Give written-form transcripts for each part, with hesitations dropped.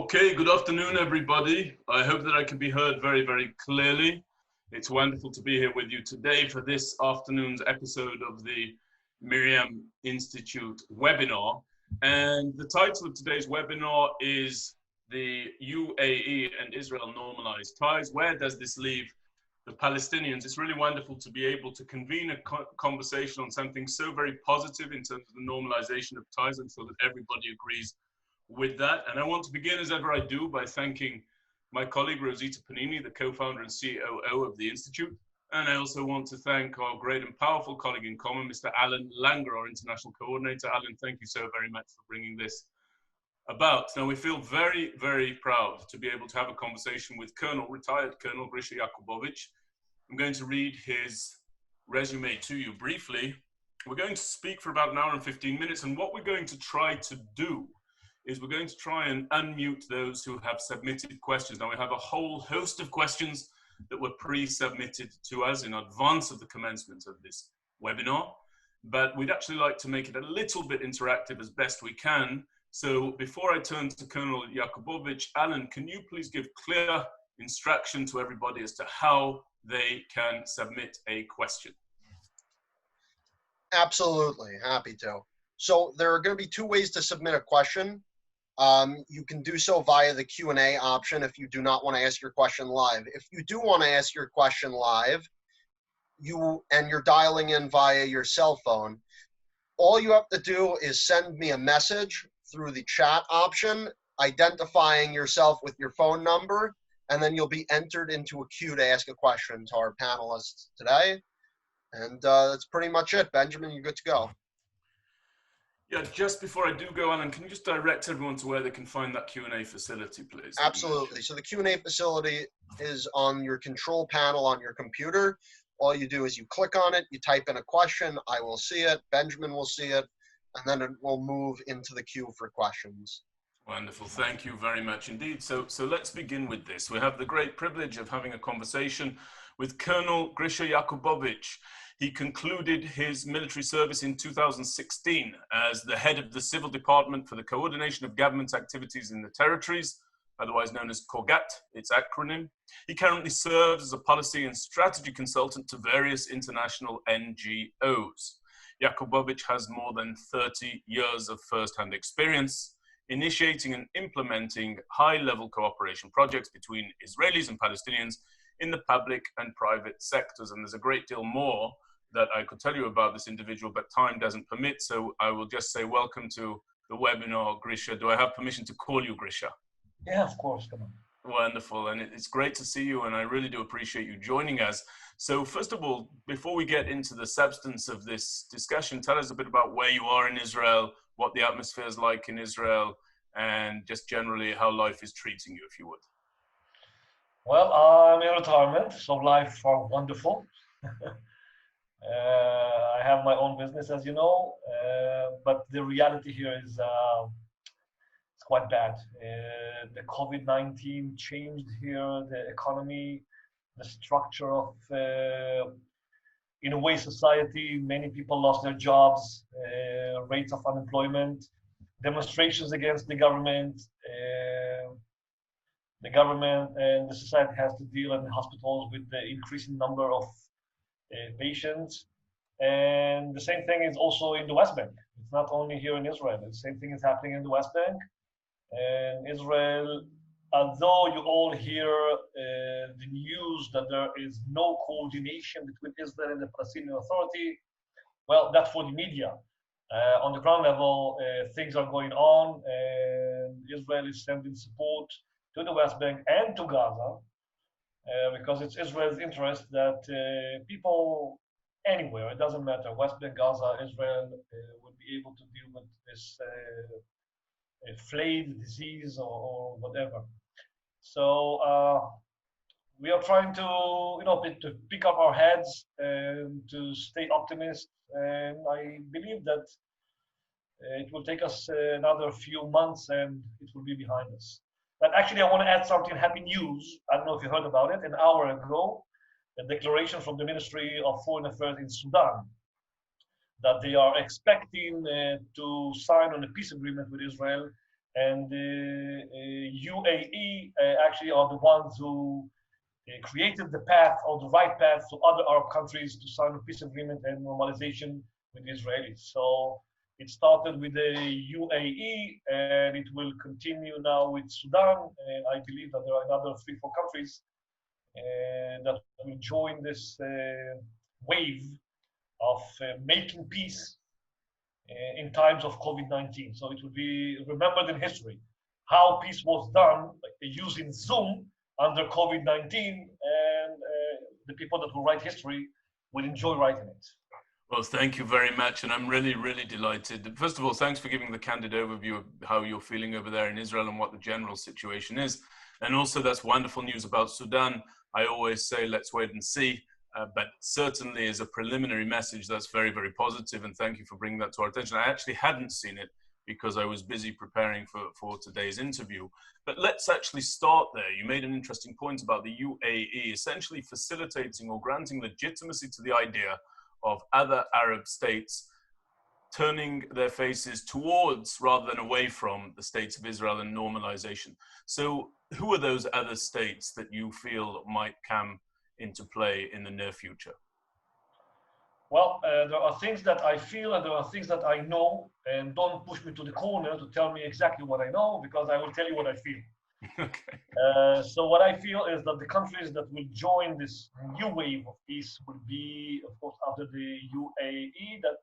Okay, good afternoon, everybody. I hope that I can be heard very, very clearly. It's wonderful to be here with you today for this afternoon's episode of the Miriam Institute webinar. And the title of today's webinar is the UAE and Israel normalized ties. Where does this leave the Palestinians? It's really wonderful to be able to convene a conversation on something so very positive in terms of the normalization of ties. I'm sure that everybody agrees with that. And I want to begin, as ever I do, by thanking my colleague Rosita Panini, the co-founder and COO of the Institute. And I also want to thank our great and powerful colleague in common, Mr. Alan Langer, our international coordinator. Alan, thank you so very much for bringing this about. Now, we feel very, very proud to be able to have a conversation with retired Colonel Grisha Yakubovich. I'm going to read his resume to you briefly. We're going to speak for about an hour and 15 minutes, and what we're going to try to do is we're going to try and unmute those who have submitted questions. Now, we have a whole host of questions that were pre-submitted to us in advance of the commencement of this webinar, but we'd actually like to make it a little bit interactive as best we can. So before I turn to Colonel Yakubovich, Alan, can you please give clear instruction to everybody as to how they can submit a question? Absolutely, happy to. So there are going to be two ways to submit a question. You can do so via the Q&A option if you do not want to ask your question live. If you do want to ask your question live, you're dialing in via your cell phone, all you have to do is send me a message through the chat option, identifying yourself with your phone number, and then you'll be entered into a queue to ask a question to our panelists today. And that's pretty much it. Benjamin, you're good to go. Yeah, just before I do go, Alan, can you just direct everyone to where they can find that Q&A facility, please? Absolutely. So the Q&A facility is on your control panel on your computer. All you do is you click on it, you type in a question, I will see it, Benjamin will see it, and then it will move into the queue for questions. Wonderful. Thank you very much indeed. So let's begin with this. We have the great privilege of having a conversation with Colonel Grisha Yakubovich. He concluded his military service in 2016 as the head of the Civil Department for the Coordination of Government Activities in the Territories, otherwise known as COGAT, its acronym. He currently serves as a policy and strategy consultant to various international NGOs. Yakubovich has more than 30 years of first-hand experience initiating and implementing high-level cooperation projects between Israelis and Palestinians in the public and private sectors. And there's a great deal more that I could tell you about this individual, but time doesn't permit. So I will just say welcome to the webinar, Grisha. Do I have permission to call you Grisha? Yeah, of course, come on. Wonderful, and it's great to see you, and I really do appreciate you joining us. So first of all, before we get into the substance of this discussion, tell us a bit about where you are in Israel, what the atmosphere is like in Israel, and just generally how life is treating you, if you would. Well, I'm in retirement, so life are wonderful. I have my own business, as you know, but the reality here is it's quite bad. The COVID-19 changed here the economy, the structure of, in a way, society. Many people lost their jobs, rates of unemployment, demonstrations against the government. The government and the society has to deal in hospitals with the increasing number of patients. And the same thing is also in the West Bank. It's not only here in Israel. The same thing is happening in the West Bank. And Israel, although you all hear the news that there is no coordination between Israel and the Palestinian Authority, well, that's for the media. On the ground level, things are going on, and Israel is sending support to the West Bank and to Gaza, because it's Israel's interest that people anywhere, it doesn't matter, West Bank, Gaza, Israel, would be able to deal with this flayed disease or whatever. So we are trying to pick up our heads and to stay optimistic, and I believe that it will take us another few months and it will be behind us. But actually, I want to add something, happy news. I don't know if you heard about it. An hour ago, a declaration from the Ministry of Foreign Affairs in Sudan that they are expecting to sign on a peace agreement with Israel and the UAE actually are the ones who created the path or the right path to other Arab countries to sign a peace agreement and normalization with the Israelis. So it started with the UAE and it will continue now with Sudan. And I believe that there are another 3, 4 countries that will join this wave of making peace in times of COVID-19. So it will be remembered in history how peace was done using Zoom under COVID-19, and the people that will write history will enjoy writing it. Well, thank you very much. And I'm really, really delighted. First of all, thanks for giving the candid overview of how you're feeling over there in Israel and what the general situation is. And also, that's wonderful news about Sudan. I always say, let's wait and see. But certainly as a preliminary message, that's very, very positive. And thank you for bringing that to our attention. I actually hadn't seen it because I was busy preparing for today's interview. But let's actually start there. You made an interesting point about the UAE essentially facilitating or granting legitimacy to the idea of other Arab states turning their faces towards rather than away from the states of Israel and normalization. So who are those other states that you feel might come into play in the near future? Well, there are things that I feel and there are things that I know, and don't push me to the corner to tell me exactly what I know, because I will tell you what I feel. Okay. So what I feel is that the countries that will join this new wave of peace will be, of course, after the UAE. That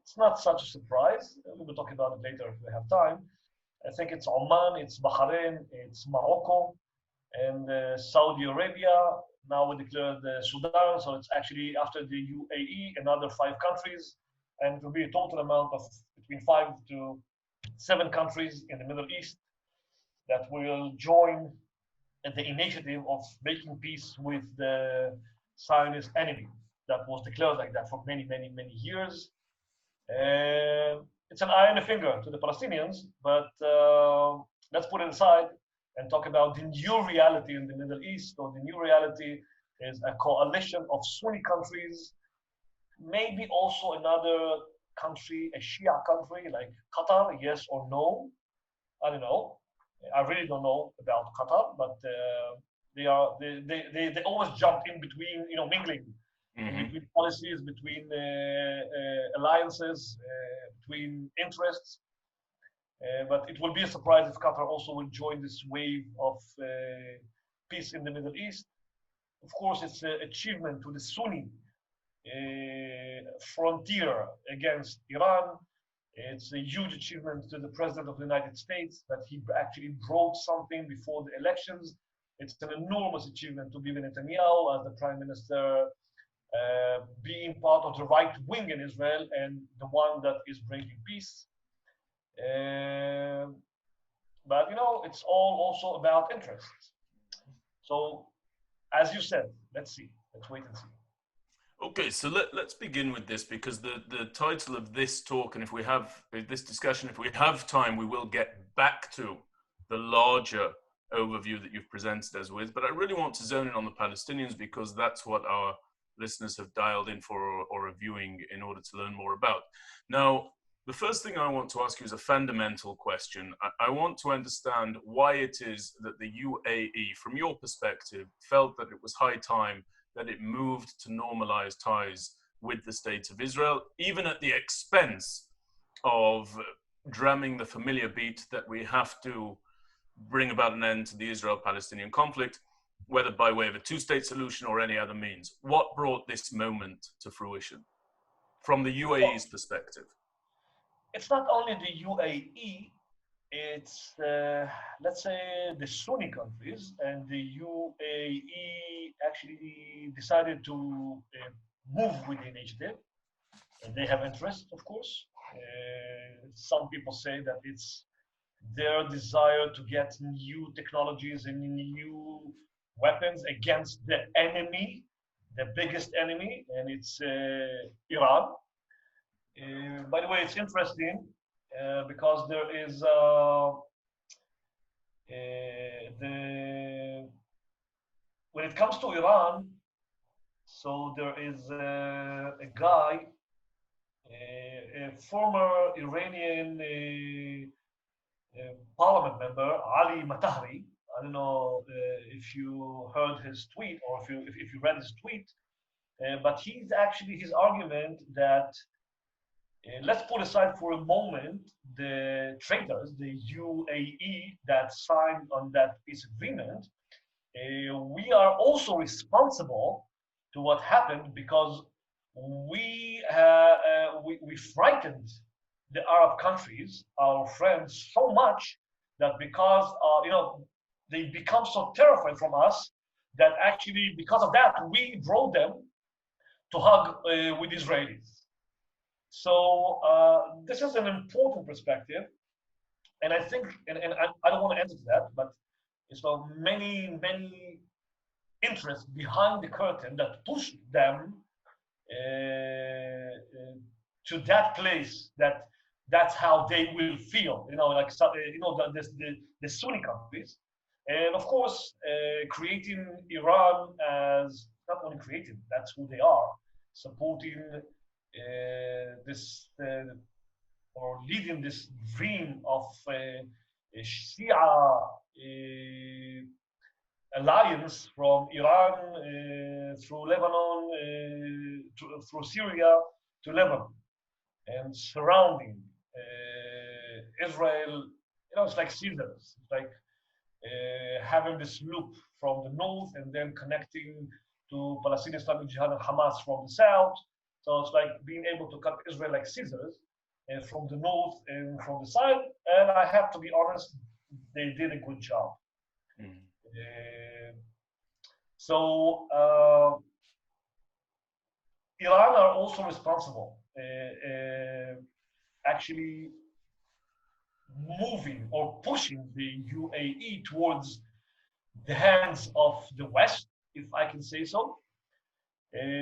it's not such a surprise. We will talk about it later if we have time. I think it's Oman, it's Bahrain, it's Morocco, and Saudi Arabia. Now we declared Sudan, so it's actually after the UAE, another 5 countries, and it will be a total amount of between 5 to 7 countries in the Middle East that will join the initiative of making peace with the Zionist enemy that was declared like that for many, many, many years. It's an eye and a finger to the Palestinians, but let's put it aside and talk about the new reality in the Middle East. So the new reality is a coalition of Sunni countries, maybe also another country, a Shia country like Qatar, yes or no? I don't know. I really don't know about Qatar, but they always jump in between, mingling in between policies, between alliances, between interests. But it will be a surprise if Qatar also will join this wave of peace in the Middle East. Of course, it's an achievement to the Sunni frontier against Iran. It's a huge achievement to the President of the United States that he actually brought something before the elections. It's an enormous achievement to Bibi Netanyahu as the Prime Minister, being part of the right wing in Israel and the one that is bringing peace. But it's all also about interests. So, as you said, let's see. Let's wait and see. Okay, so let's begin with this, because the title of this talk, and if we have this discussion, if we have time, we will get back to the larger overview that you've presented us with. But I really want to zone in on the Palestinians, because that's what our listeners have dialed in for or are viewing in order to learn more about. Now, the first thing I want to ask you is a fundamental question. I want to understand why it is that the UAE, from your perspective, felt that it was high time that it moved to normalize ties with the state of Israel, even at the expense of drumming the familiar beat that we have to bring about an end to the Israel-Palestinian conflict, whether by way of a two-state solution or any other means. What brought this moment to fruition from the UAE's perspective? It's not only the UAE, it's, let's say, the Sunni countries, and the UAE actually decided to move with the initiative. And they have interest, of course. Some people say that it's their desire to get new technologies and new weapons against the enemy, the biggest enemy, and it's Iran. By the way, it's interesting because there is when it comes to Iran, so there is a guy, a former Iranian parliament member, Ali Matahri. I don't know if you heard his tweet or if you read his tweet, but his argument that let's put aside for a moment the traitors, the UAE that signed on that peace agreement. We are also responsible to what happened because we frightened the Arab countries, our friends, so much that because they become so terrified from us that actually because of that we brought them to hug with Israelis. So this is an important perspective, and I think, and I don't want to enter to that, but so many interests behind the curtain that push them to that place that's how they will feel, like the Sunni countries, and of course creating Iran as not only creating, that's who they are, supporting this or leading this dream of Shia alliance from Iran through Lebanon, through Syria to Lebanon, and surrounding Israel. It's like Caesars. It's like having this loop from the north and then connecting to Palestinian Islamic Jihad and Hamas from the south. So it's like being able to cut Israel like scissors from the north and from the side. And I have to be honest, they did a good job. Mm. So Iran are also responsible, actually moving or pushing the UAE towards the hands of the West, if I can say so.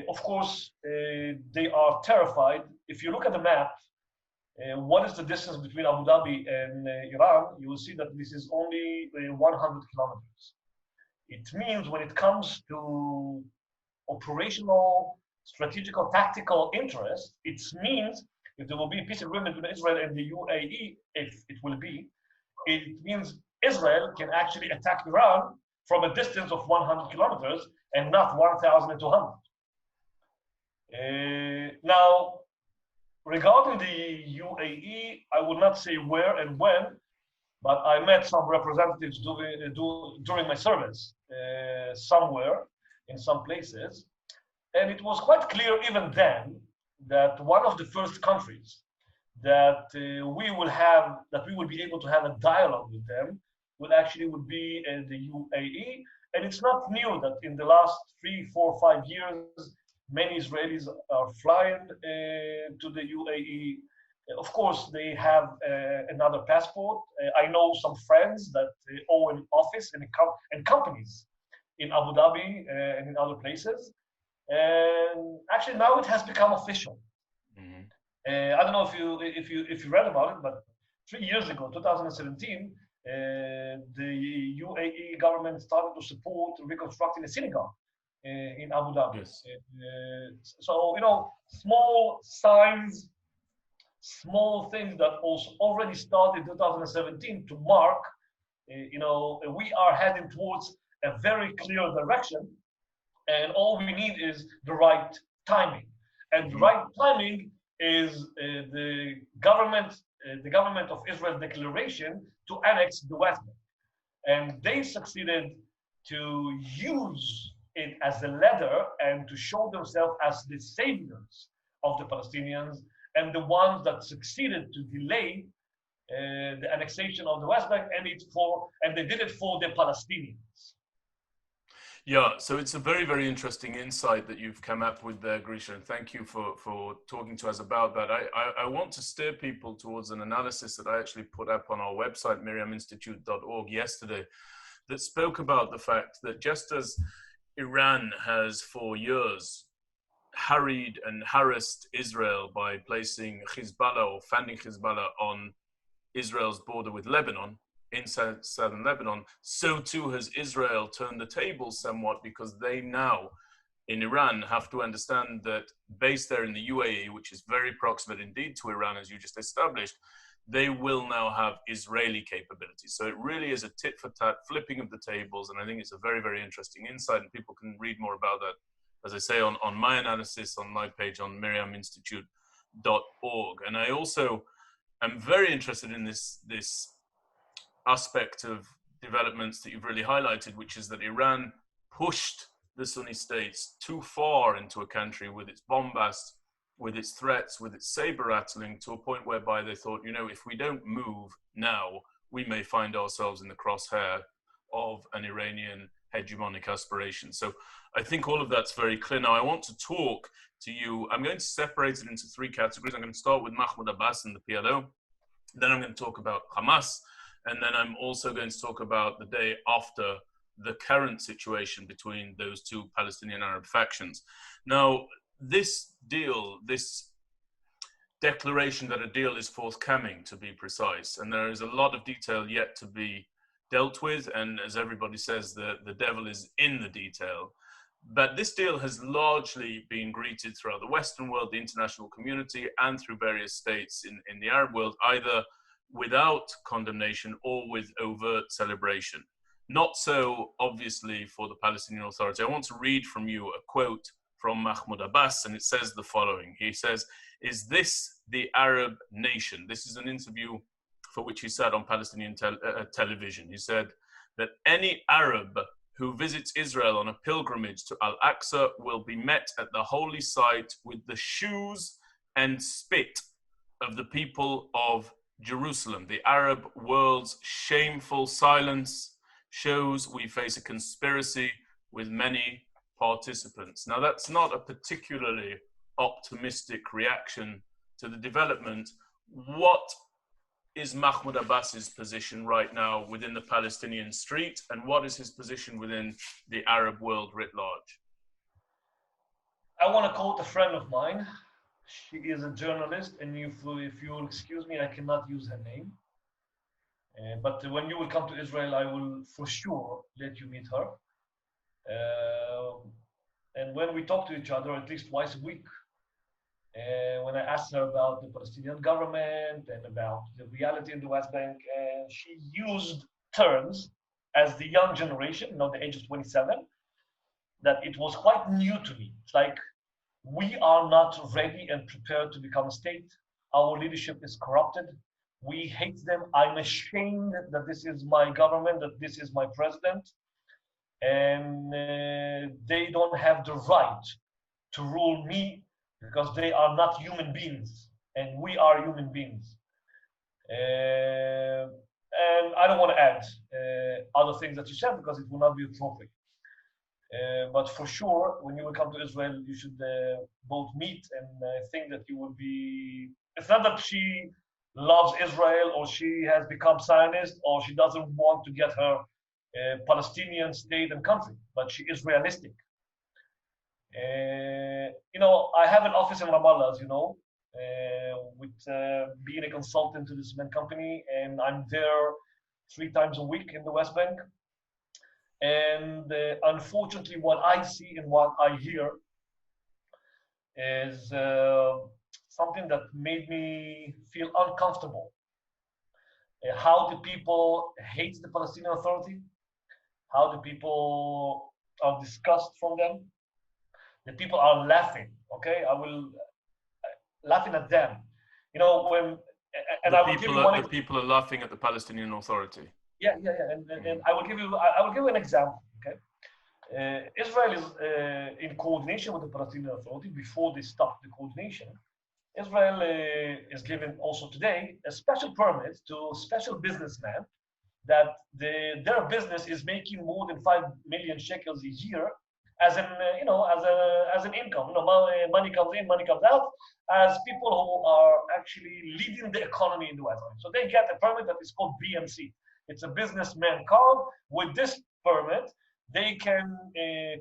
Of course, they are terrified. If you look at the map, what is the distance between Abu Dhabi and Iran? You will see that this is only 100 kilometers. It means when it comes to operational, strategical, tactical interest, it means if there will be a peace agreement between Israel and the UAE, if it will be, it means Israel can actually attack Iran from a distance of 100 kilometers and not 1,200. Now, regarding the UAE, I will not say where and when, but I met some representatives during my service somewhere in some places. And it was quite clear even then that one of the first countries that we will be able to have a dialogue with them would be the UAE. And it's not new that in the last 3, 4, 5 years, many Israelis are flying to the UAE. Of course, they have another passport. I know some friends that own an office and companies in Abu Dhabi and in other places. And actually, now it has become official. Mm-hmm. I don't know if you read about it, but 3 years ago, 2017, the UAE government started to support reconstructing a synagogue in Abu Dhabi. Yes. So small signs, small things that also already started in 2017 to mark. We are heading towards a very clear direction. And all we need is the right timing. And the right timing is the government of Israel's declaration to annex the West Bank. And they succeeded to use it as a ladder and to show themselves as the saviors of the Palestinians and the ones that succeeded to delay the annexation of the West Bank, and they did it for the Palestinians. Yeah, so it's a very, very interesting insight that you've come up with there, Grisha, and thank you for talking to us about that. I want to steer people towards an analysis that I actually put up on our website, miriaminstitute.org, yesterday, that spoke about the fact that just as Iran has for years harried and harassed Israel by placing Hezbollah or funding Hezbollah on Israel's border with Lebanon, in southern Lebanon, so too has Israel turned the tables somewhat because they now in Iran have to understand that based there in the UAE, which is very proximate indeed to Iran, as you just established, they will now have Israeli capabilities. So it really is a tit for tat flipping of the tables. And I think it's a very, very interesting insight. And people can read more about that, as I say, on my analysis on my page on miriaminstitute.org. And I also am very interested in this aspect of developments that you've really highlighted, which is that Iran pushed the Sunni states too far into a country with its bombast, with its threats, with its saber rattling, to a point whereby they thought, you know, if we don't move now, we may find ourselves in the crosshair of an Iranian hegemonic aspiration. So I think all of that's very clear. Now, I want to talk to you. I'm going to separate it into three categories. I'm going to start with Mahmoud Abbas and the PLO. Then I'm going to talk about Hamas. And then I'm also going to talk about the day after the current situation between those two Palestinian Arab factions. Now, this deal, this declaration that a deal is forthcoming, to be precise, and there is a lot of detail yet to be dealt with, and as everybody says, the devil is in the detail. But this deal has largely been greeted throughout the Western world, the international community, and through various states in the Arab world, either without condemnation or with overt celebration. Not so, obviously, for the Palestinian Authority. I want to read from you a quote from Mahmoud Abbas, and it says the following. He says, "Is this the Arab nation?" This is an interview for which he said on Palestinian television. He said that any Arab who visits Israel on a pilgrimage to Al-Aqsa will be met at the holy site with the shoes and spit of the people of Jerusalem. The Arab world's shameful silence shows we face a conspiracy with many participants. Now, that's not a particularly optimistic reaction to the development. What is Mahmoud Abbas's position right now within the Palestinian street, and what is his position within the Arab world writ large? I want to quote a friend of mine. She is a journalist, and if you'll excuse me, I cannot use her name. But when you will come to Israel, I will for sure let you meet her. And when we talk to each other at least twice a week, when I asked her about the Palestinian government and about the reality in the West Bank, and she used terms as the young generation, the age of 27, that it was quite new to me. It's like, we are not ready and prepared to become a state. Our leadership is corrupted. We hate them. I'm ashamed that this is my government, that this is my president. And they don't have the right to rule me because they are not human beings. And we are human beings. And I don't want to add other things that you said because it will not be appropriate. But for sure, when you will come to Israel, you should both meet, and I think that you will be. It's not that she loves Israel or she has become Zionist or she doesn't want to get her Palestinian state and country, but she is realistic. I have an office in Ramallah, as you know, with being a consultant to the cement company, and I'm there 3 times a week in the West Bank. And unfortunately, what I see and what I hear is something that made me feel uncomfortable. How the people hate the Palestinian Authority, how the people are disgusted from them. The people are laughing, okay? I will laughing at them. And I will give you one. The people are laughing at the Palestinian Authority. Yeah. And I will give you an example. Okay, Israel is in coordination with the Palestinian Authority. Before they stopped the coordination, Israel is given also today a special permit to special businessmen that their business is making more than 5 million shekels a year as an income. Money comes in, money comes out, as people who are actually leading the economy in the West Bank. So they get a permit that is called BMC. It's a businessman card. With this permit, they can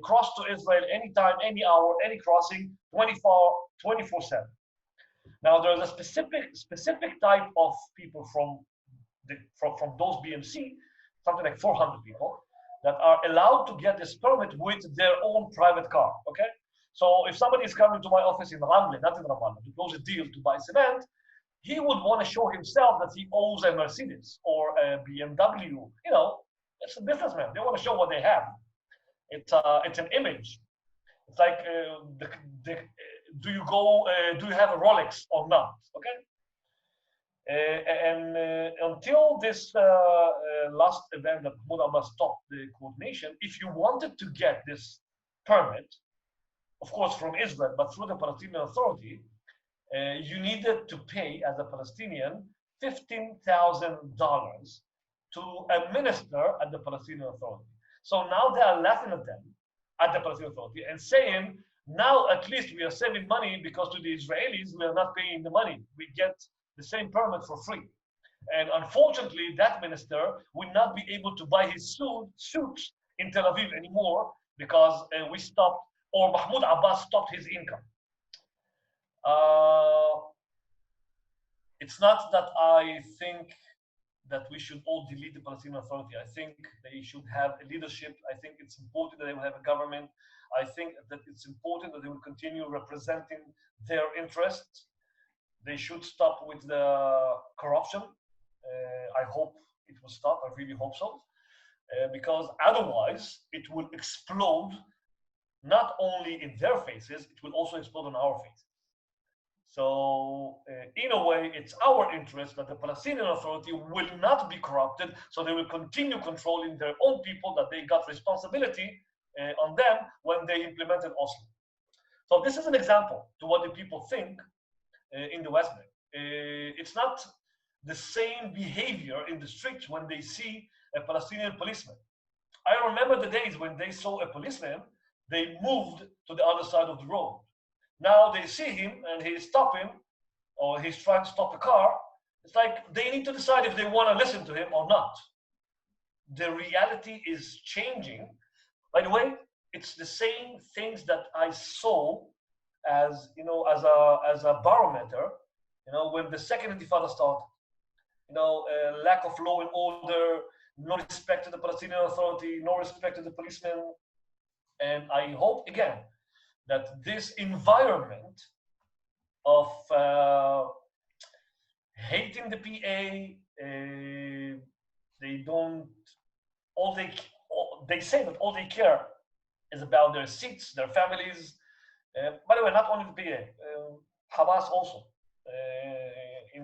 cross to Israel anytime, any hour, any crossing, 24/7. Now, there's a specific type of people from those BMC, something like 400 people, that are allowed to get this permit with their own private car, okay? So if somebody is coming to my office in Ramle, not in Ramallah, to close a deal to buy cement, he would want to show himself that he owns a Mercedes or a BMW. You know, it's a businessman. They want to show what they have. It's an image. It's like, do you go? Do you have a Rolex or not? Okay. And until this last event that Mahmoud Abbas stopped the coordination, if you wanted to get this permit, of course from Israel, but through the Palestinian Authority, you needed to pay as a Palestinian $15,000 to a minister at the Palestinian Authority. So now they are laughing at them, at the Palestinian Authority, and saying, now at least we are saving money because to the Israelis, we are not paying the money. We get the same permit for free. And unfortunately, that minister will not be able to buy his suits in Tel Aviv anymore because we stopped, or Mahmoud Abbas stopped his income. It's not that I think that we should all delete the Palestinian Authority. I think they should have a leadership. I think it's important that they will have a government. I think that it's important that they will continue representing their interests. They should stop with the corruption. I hope it will stop. I really hope so. Because otherwise, it will explode not only in their faces, it will also explode on our faces. So in a way, it's our interest that the Palestinian Authority will not be corrupted, so they will continue controlling their own people, that they got responsibility on them when they implemented Oslo. So this is an example to what the people think in the West Bank. It's not the same behavior in the streets when they see a Palestinian policeman. I remember the days when they saw a policeman, they moved to the other side of the road. Now they see him and he's stopping, or he's trying to stop a car. It's like they need to decide if they want to listen to him or not. The reality is changing. By the way, it's the same things that I saw as, you know, as a barometer, you know, when the second Intifada started. You know, lack of law and order, no respect to the Palestinian Authority, no respect to the policemen. And I hope again that this environment of hating the PA, they don't, they say that all they care is about their seats, their families. By the way, not only the PA, Hamas also.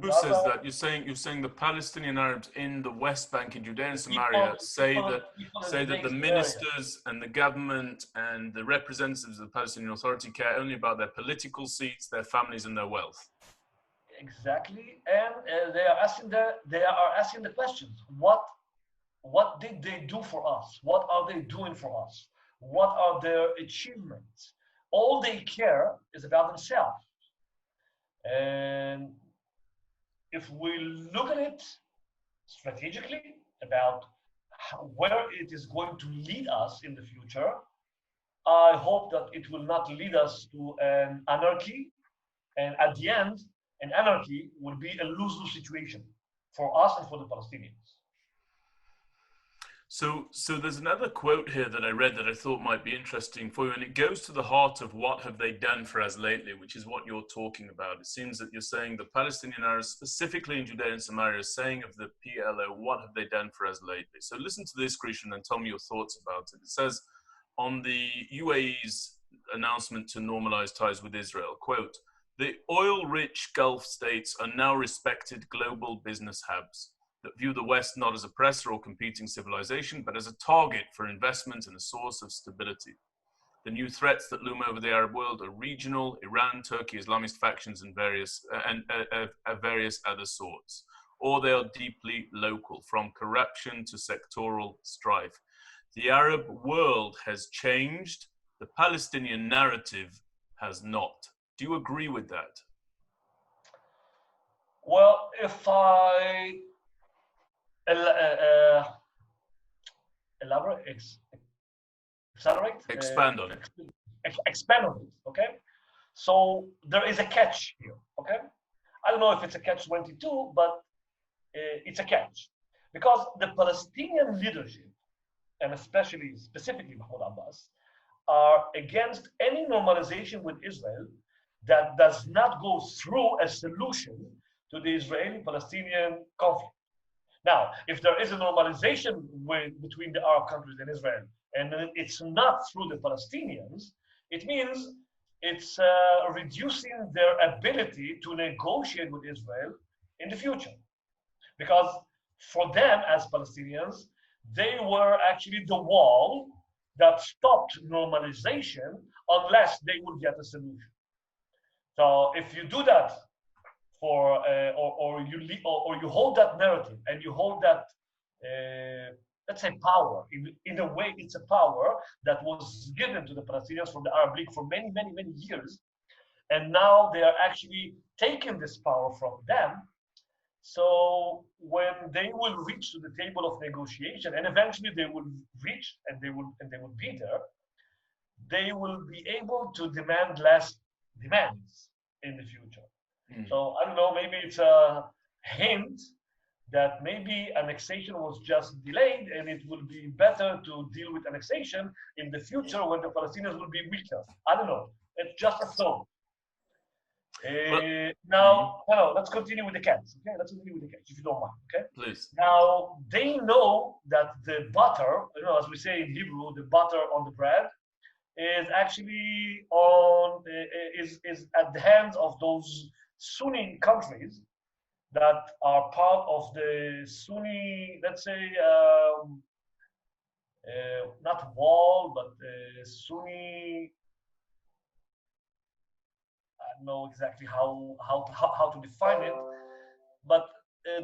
Who says that? You're saying the Palestinian Arabs in the West Bank, in Judea and Samaria, say that the ministers and the government and the representatives of the Palestinian Authority care only about their political seats, their families, and their wealth. Exactly, and they are asking the questions: what did they do for us? What are they doing for us? What are their achievements? All they care is about themselves. And if we look at it strategically about where it is going to lead us in the future, I hope that it will not lead us to an anarchy. And at the end, an anarchy will be a lose-lose situation for us and for the Palestinians. So there's another quote here that I read that I thought might be interesting for you, and it goes to the heart of what have they done for us lately, which is what you're talking about. It seems that you're saying the Palestinian Arabs, specifically in Judea and Samaria, is saying of the PLO, what have they done for us lately? So listen to this, Christian, and tell me your thoughts about it. It says, on the UAE's announcement to normalize ties with Israel, quote, the oil-rich Gulf states are now respected global business hubs that view the West not as oppressor or competing civilization, but as a target for investment and a source of stability. The new threats that loom over the Arab world are regional: Iran, Turkey, Islamist factions, and various other sorts. Or they are deeply local, from corruption to sectoral strife. The Arab world has changed. The Palestinian narrative has not. Do you agree with that? Well, if I expand on it. Expand on it, okay? So there is a catch here, okay? I don't know if it's a catch-22, but it's a catch. Because the Palestinian leadership and specifically Mahmoud Abbas, are against any normalization with Israel that does not go through a solution to the Israeli-Palestinian conflict. Now, if there is a normalization between the Arab countries and Israel, and it's not through the Palestinians, it means it's reducing their ability to negotiate with Israel in the future. Because for them, as Palestinians, they were actually the wall that stopped normalization unless they would get a solution. So if you do that or you hold that narrative and you hold that let's say power, in a way it's a power that was given to the Palestinians from the Arab League for many years, and now they are actually taking this power from them. So when they will reach to the table of negotiation, and eventually they will reach and they will be there, they will be able to demand less demands in the future. So I don't know, maybe it's a hint that maybe annexation was just delayed, and it will be better to deal with annexation in the future when the Palestinians will be weaker. I don't know. It's just a thought. Now, let's continue with the cats. Okay, let's continue with the cats, if you don't mind. Okay, please. Now they know that the butter, as we say in Hebrew, the butter on the bread is actually is at the hands of those Sunni countries that are part of the Sunni, let's say, not wall, but Sunni. I don't know exactly how to define it, but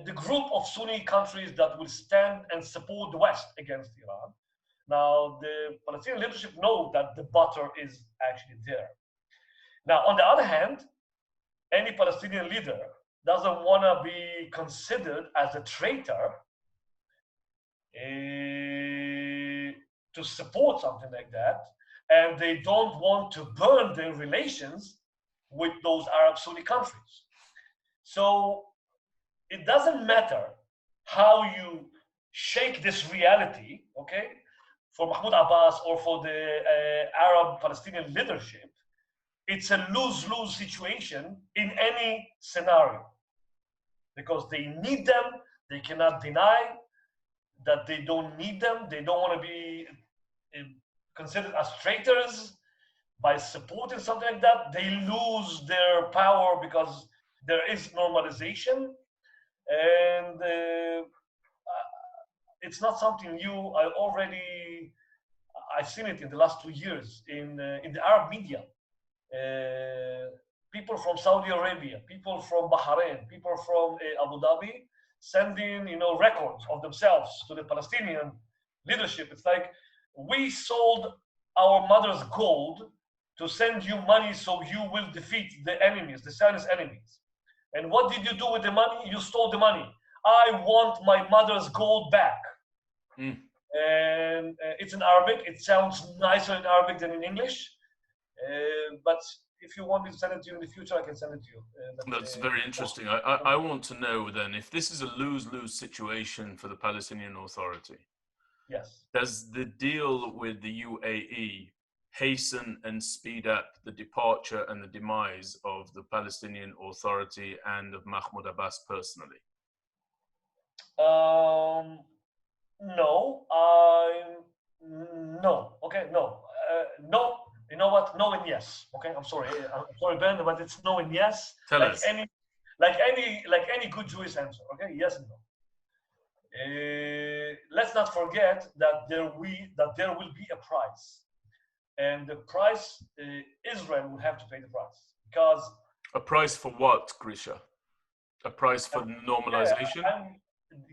the group of Sunni countries that will stand and support the West against Iran. Now, the Palestinian leadership know that the butter is actually there. Now, on the other hand, any Palestinian leader doesn't want to be considered as a traitor to support something like that, and they don't want to burn their relations with those Arab Sunni countries. So it doesn't matter how you shake this reality, okay, for Mahmoud Abbas or for the Arab Palestinian leadership. It's a lose-lose situation in any scenario, because they need them. They cannot deny that they don't need them. They don't want to be considered as traitors by supporting something like that. They lose their power because there is normalization, and it's not something new. I've seen it in the last 2 years in the Arab media. People from Saudi Arabia, people from Bahrain, people from Abu Dhabi, sending records of themselves to the Palestinian leadership. It's like, we sold our mother's gold to send you money so you will defeat the enemies, the Zionist enemies. And what did you do with the money? You stole the money. I want my mother's gold back. And it's in Arabic. It sounds nicer in Arabic than in English. But if you want me to send it to you in the future, I can send it to you. That's very interesting. I want to know then, if this is a lose-lose situation for the Palestinian Authority, yes, does the deal with the UAE hasten and speed up the departure and the demise of the Palestinian Authority and of Mahmoud Abbas personally? No. No. Okay, no. No. You know what? No and yes. Okay, I'm sorry, Ben, but it's no and yes. Tell us. Like any good Jewish answer. Okay, yes and no. Let's not forget that there will be a price, and the price Israel will have to pay the price, because a price for what, Grisha? A price for normalization?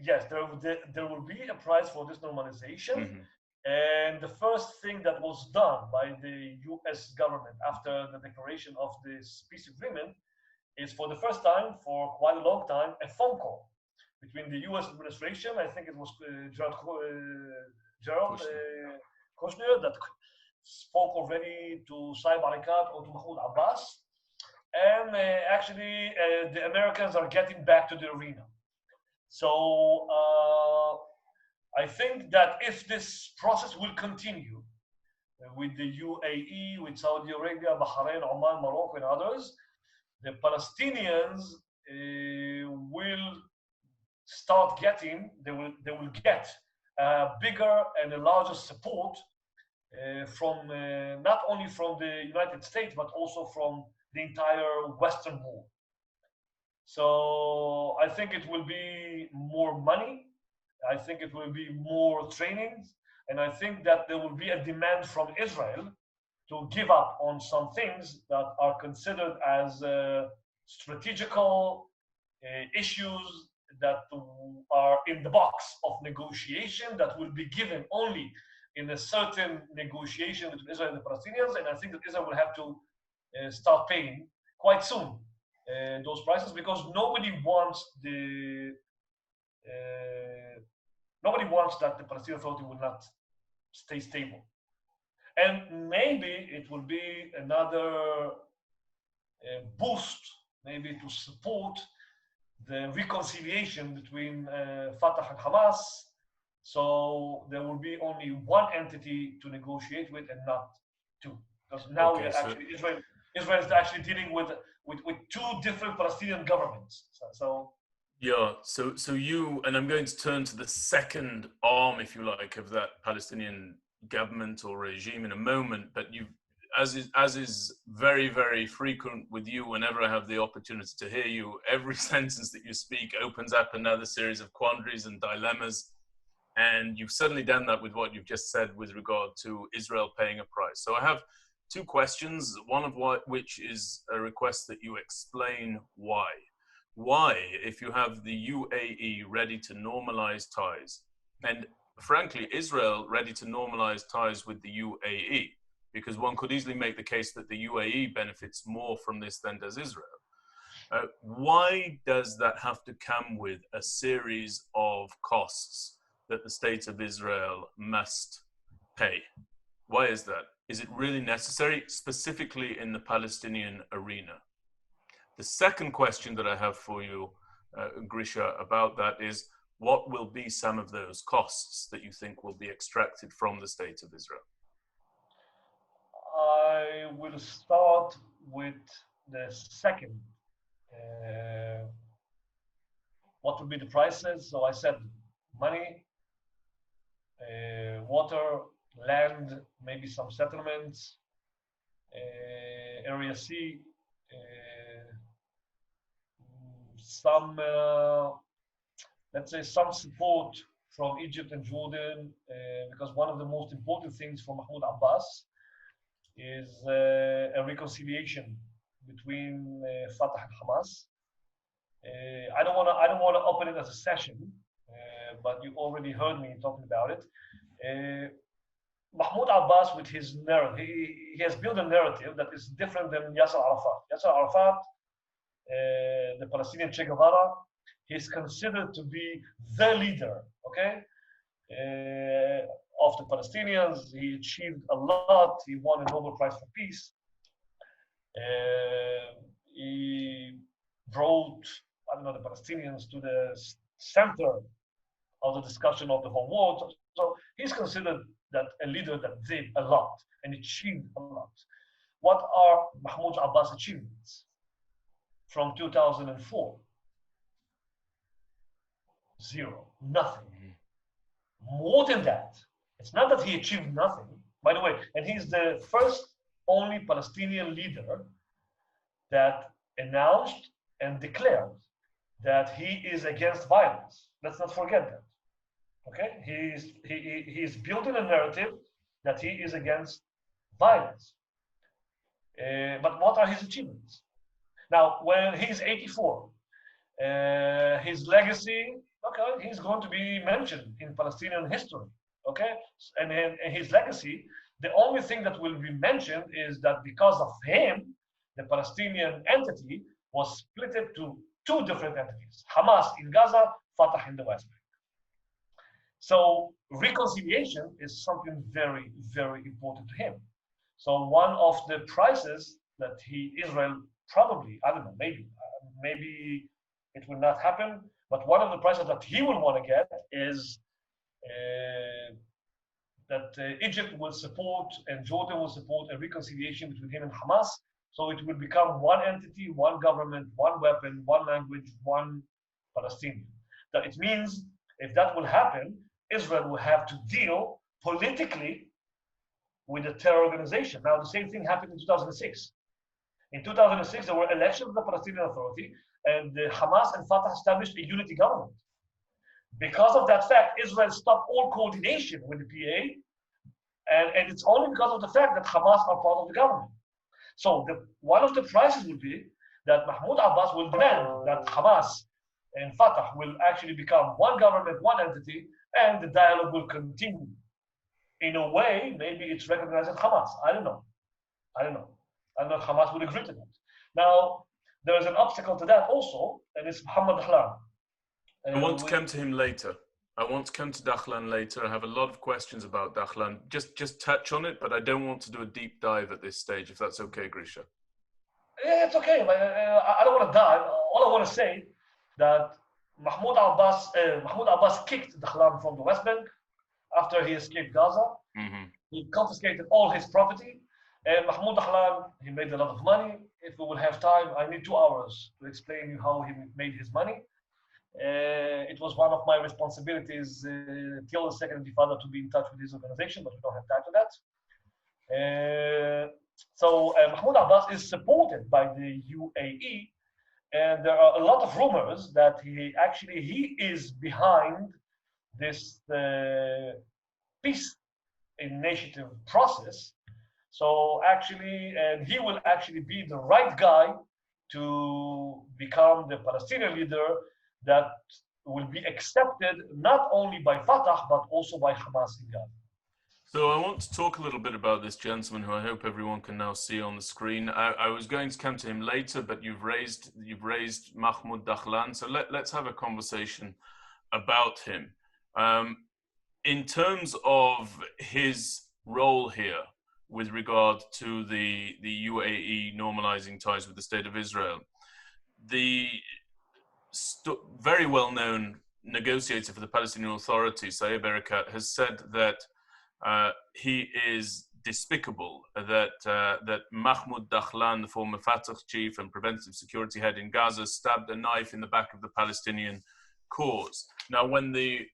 Yes, there will be a price for this normalization. And the first thing that was done by the US government after the declaration of this peace agreement is, for the first time for quite a long time, a phone call between the US administration. I think it was Gerald Kushner that spoke already to Saib Arikat or to Mahmoud Abbas. And actually, the Americans are getting back to the arena. So I think that if this process will continue with the UAE, with Saudi Arabia, Bahrain, Oman, Morocco, and others, the Palestinians will start getting, they will get a bigger and a larger support from not only from the United States, but also from the entire Western world. So I think it will be more money. I think it will be more trainings. And I think that there will be a demand from Israel to give up on some things that are considered as strategical issues that are in the box of negotiation that will be given only in a certain negotiation between Israel and the Palestinians. And I think that Israel will have to start paying quite soon those prices, because nobody wants that the Palestinian Authority will not stay stable. And maybe it will be another boost, maybe to support the reconciliation between Fatah and Hamas. So there will be only one entity to negotiate with and not two. Because now Israel is actually dealing with two different Palestinian governments. Yeah, so you, and I'm going to turn to the second arm, if you like, of that Palestinian government or regime in a moment, but you, as is very, very frequent with you, whenever I have the opportunity to hear you, every sentence that you speak opens up another series of quandaries and dilemmas, and you've certainly done that with what you've just said with regard to Israel paying a price. So I have two questions, one of which is a request that you explain why. Why, if you have the UAE ready to normalize ties, and frankly, Israel ready to normalize ties with the UAE, because one could easily make the case that the UAE benefits more from this than does Israel. Why does that have to come with a series of costs that the state of Israel must pay? Why is that? Is it really necessary, specifically in the Palestinian arena? The second question that I have for you, Grisha, about that is, what will be some of those costs that you think will be extracted from the state of Israel? I will start with the second. What will be the prices? So I said money, water, land, maybe some settlements, Area C, some, let's say, some support from Egypt and Jordan, because one of the most important things for Mahmoud Abbas is a reconciliation between Fatah and Hamas. I don't want to open it as a session, but you already heard me talking about it. Mahmoud Abbas, with his narrative, he has built a narrative that is different than Yasser Arafat. Yasser Arafat, the Palestinian Che Guevara, he's considered to be the leader, okay, of the Palestinians. He achieved a lot. He won a Nobel Prize for Peace. He brought, the Palestinians to the center of the discussion of the whole world. So he's considered that a leader that did a lot and achieved a lot. What are Mahmoud Abbas' achievements from 2004? Zero, nothing. More than that, it's not that he achieved nothing, by the way, and he's the first only Palestinian leader that announced and declared that he is against violence. Let's not forget that. Okay, he's building a narrative that he is against violence. But what are his achievements? Now, when he's 84, his legacy, okay, he's going to be mentioned in Palestinian history. Okay, and his legacy, the only thing that will be mentioned is that because of him, the Palestinian entity was split into two different entities: Hamas in Gaza, Fatah in the West Bank. So reconciliation is something very, very important to him. So one of the prices that Israel probably, I don't know, maybe it will not happen, but one of the prices that he will want to get is Egypt will support and Jordan will support a reconciliation between him and Hamas. So it will become one entity, one government, one weapon, one language, one Palestinian. That it means if that will happen, Israel will have to deal politically with a terror organization. Now, the same thing happened in 2006. In 2006, there were elections of the Palestinian Authority, and Hamas and Fatah established a unity government. Because of that fact, Israel stopped all coordination with the PA, and it's only because of the fact that Hamas are part of the government. So one of the prices will be that Mahmoud Abbas will demand that Hamas and Fatah will actually become one government, one entity, and the dialogue will continue. In a way, maybe it's recognizing Hamas. I don't know. I don't know if Hamas will agree to that. Now, there is an obstacle to that also, and it's Mohammed Dahlan. I want to come to him later. I want to come to Dahlan later. I have a lot of questions about Dahlan. Just touch on it, but I don't want to do a deep dive at this stage, if that's okay, Grisha. Yeah, it's okay. But, I don't want to dive. All I want to say that Mahmoud Abbas kicked Dahlan from the West Bank after he escaped Gaza. Mm-hmm. He confiscated all his property. And Mahmoud Dahlan, he made a lot of money. If we will have time, I need 2 hours to explain you how he made his money. It was one of my responsibilities till the second intifada to be in touch with his organization, but we don't have time for that. So Mahmoud Abbas is supported by the UAE, and there are a lot of rumors that he is behind this peace initiative process. So actually, and he will actually be the right guy to become the Palestinian leader that will be accepted not only by Fatah, but also by Hamas in Gaza. So I want to talk a little bit about this gentleman who I hope everyone can now see on the screen. I was going to come to him later, but you've raised Mahmoud Dahlan. So let's have a conversation about him. In terms of his role here with regard to the UAE normalizing ties with the State of Israel, the very well-known negotiator for the Palestinian Authority, Saeb Erekat, has said that he is despicable, that Mahmoud Dahlan, the former Fatah chief and preventive security head in Gaza, stabbed a knife in the back of the Palestinian cause. Now, when the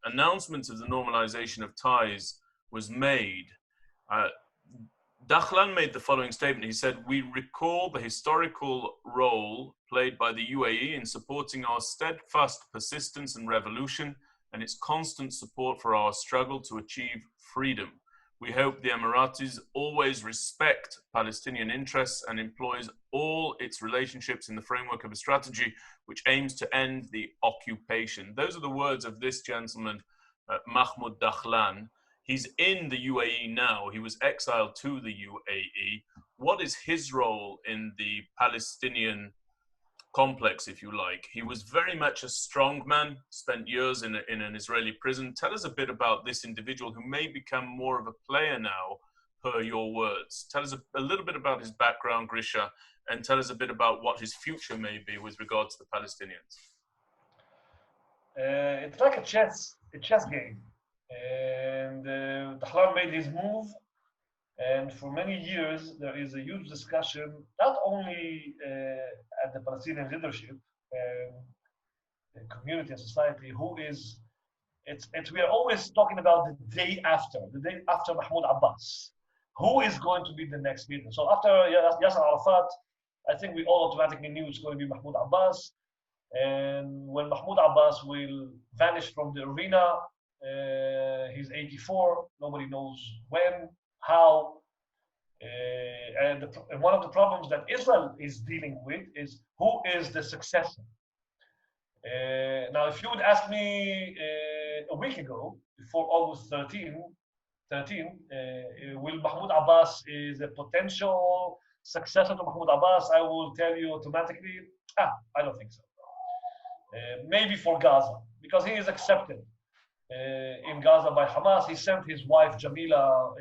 announcement of the normalization of ties was made, Dahlan made the following statement. He said, "We recall the historical role played by the UAE in supporting our steadfast persistence and revolution and its constant support for our struggle to achieve freedom. We hope the Emiratis always respect Palestinian interests and employs all its relationships in the framework of a strategy which aims to end the occupation." Those are the words of this gentleman, Mahmoud Dahlan. He's in the UAE now. He was exiled to the UAE. What is his role in the Palestinian complex, if you like? He was very much a strong man, spent years in an Israeli prison. Tell us a bit about this individual who may become more of a player now, per your words. Tell us a little bit about his background, Grisha, and tell us a bit about what his future may be with regard to the Palestinians. It's like a chess game. And Dahlan made his move, and for many years there is a huge discussion, not only at the Palestinian leadership and the community and society, we are always talking about the day after Mahmoud Abbas. Who is going to be the next leader? So after Yasser Arafat, I think we all automatically knew it's going to be Mahmoud Abbas. And when Mahmoud Abbas will vanish from the arena, he's 84, nobody knows when, how. And one of the problems that Israel is dealing with is who is the successor. Now, if you would ask me a week ago, before August 13, will Mahmoud Abbas is a potential successor to Mahmoud Abbas, I will tell you automatically, I don't think so. Maybe for Gaza, because he is accepted in Gaza by Hamas. He sent his wife Jamila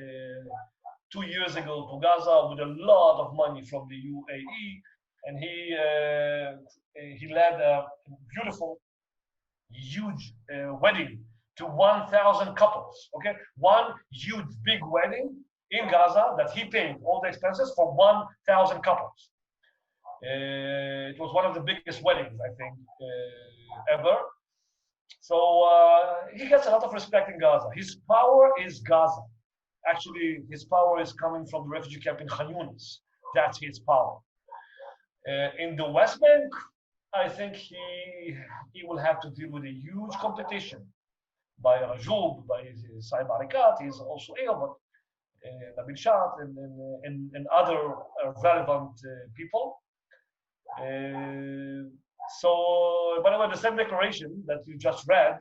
2 years ago to Gaza with a lot of money from the UAE, and he led a beautiful huge wedding to 1,000 couples. Okay, one huge big wedding in Gaza that he paid all the expenses for 1,000 couples. It was one of the biggest weddings, I think, ever. So he gets a lot of respect in Gaza. His power is Gaza. Actually, his power is coming from the refugee camp in Khan Yunis. That's his power. In the West Bank, I think he will have to deal with a huge competition by Rajoub, by Saib Arikat. He's also ill, but Nabil Shat and other relevant people. So, by the way, the same declaration that you just read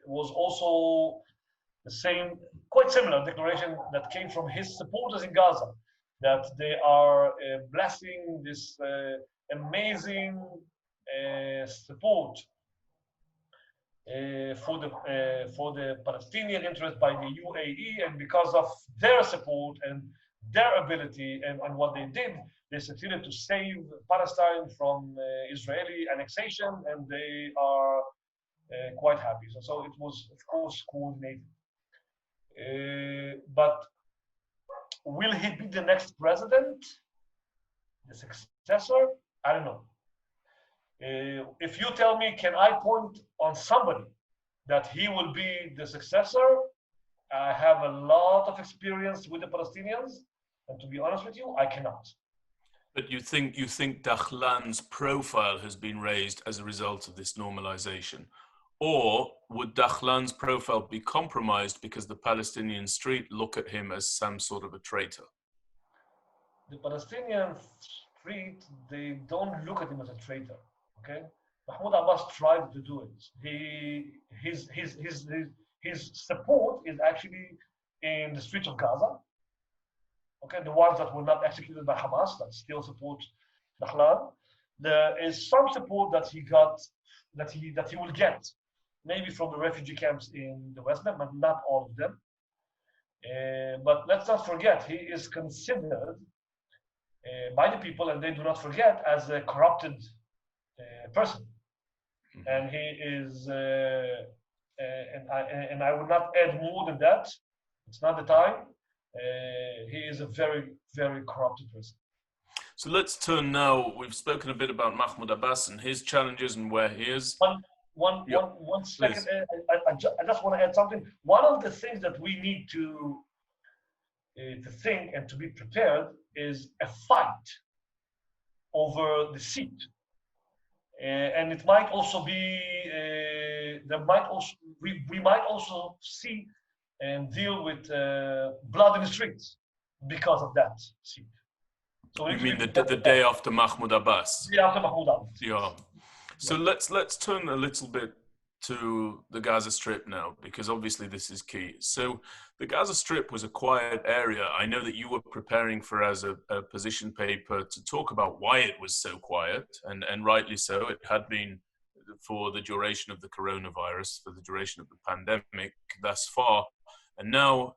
was also the same, quite similar declaration that came from his supporters in Gaza, that they are blessing this amazing support for the Palestinian interest by the UAE, and because of their support and their ability and what they did, they succeeded to save Palestine from Israeli annexation, and they are quite happy. So it was, of course, coordinated. But will he be the next president, the successor? I don't know. If you tell me, can I point on somebody that he will be the successor? I have a lot of experience with the Palestinians, and to be honest with you, I cannot. But you think Dahlan's profile has been raised as a result of this normalization? Or would Dahlan's profile be compromised because the Palestinian street look at him as some sort of a traitor? The Palestinian street, they don't look at him as a traitor. Okay, Mahmoud Abbas tried to do it. His support is actually in the streets of Gaza. Okay, the ones that were not executed by Hamas that still support Dahlan. There is some support that he got, that he will get, maybe from the refugee camps in the West Bank, but not all of them. But let's not forget, he is considered by the people, and they do not forget, as a corrupted person. And he is, and I would not add more than that. It's not the time. He is a very, very corrupted person. So let's turn now. We've spoken a bit about Mahmoud Abbas and his challenges and where he is. One second. I just want to add something. One of the things that we need to think and to be prepared is a fight over the seat. And it might also be, we might also see and deal with blood in the streets because of that seat. So you mean the day after Mahmoud Abbas? The day after Mahmoud Abbas. Yeah. So let's turn a little bit to the Gaza Strip now, because obviously this is key. So the Gaza Strip was a quiet area. I know that you were preparing for us a position paper to talk about why it was so quiet, and rightly so. It had been for the duration of the coronavirus, for the duration of the pandemic thus far. And now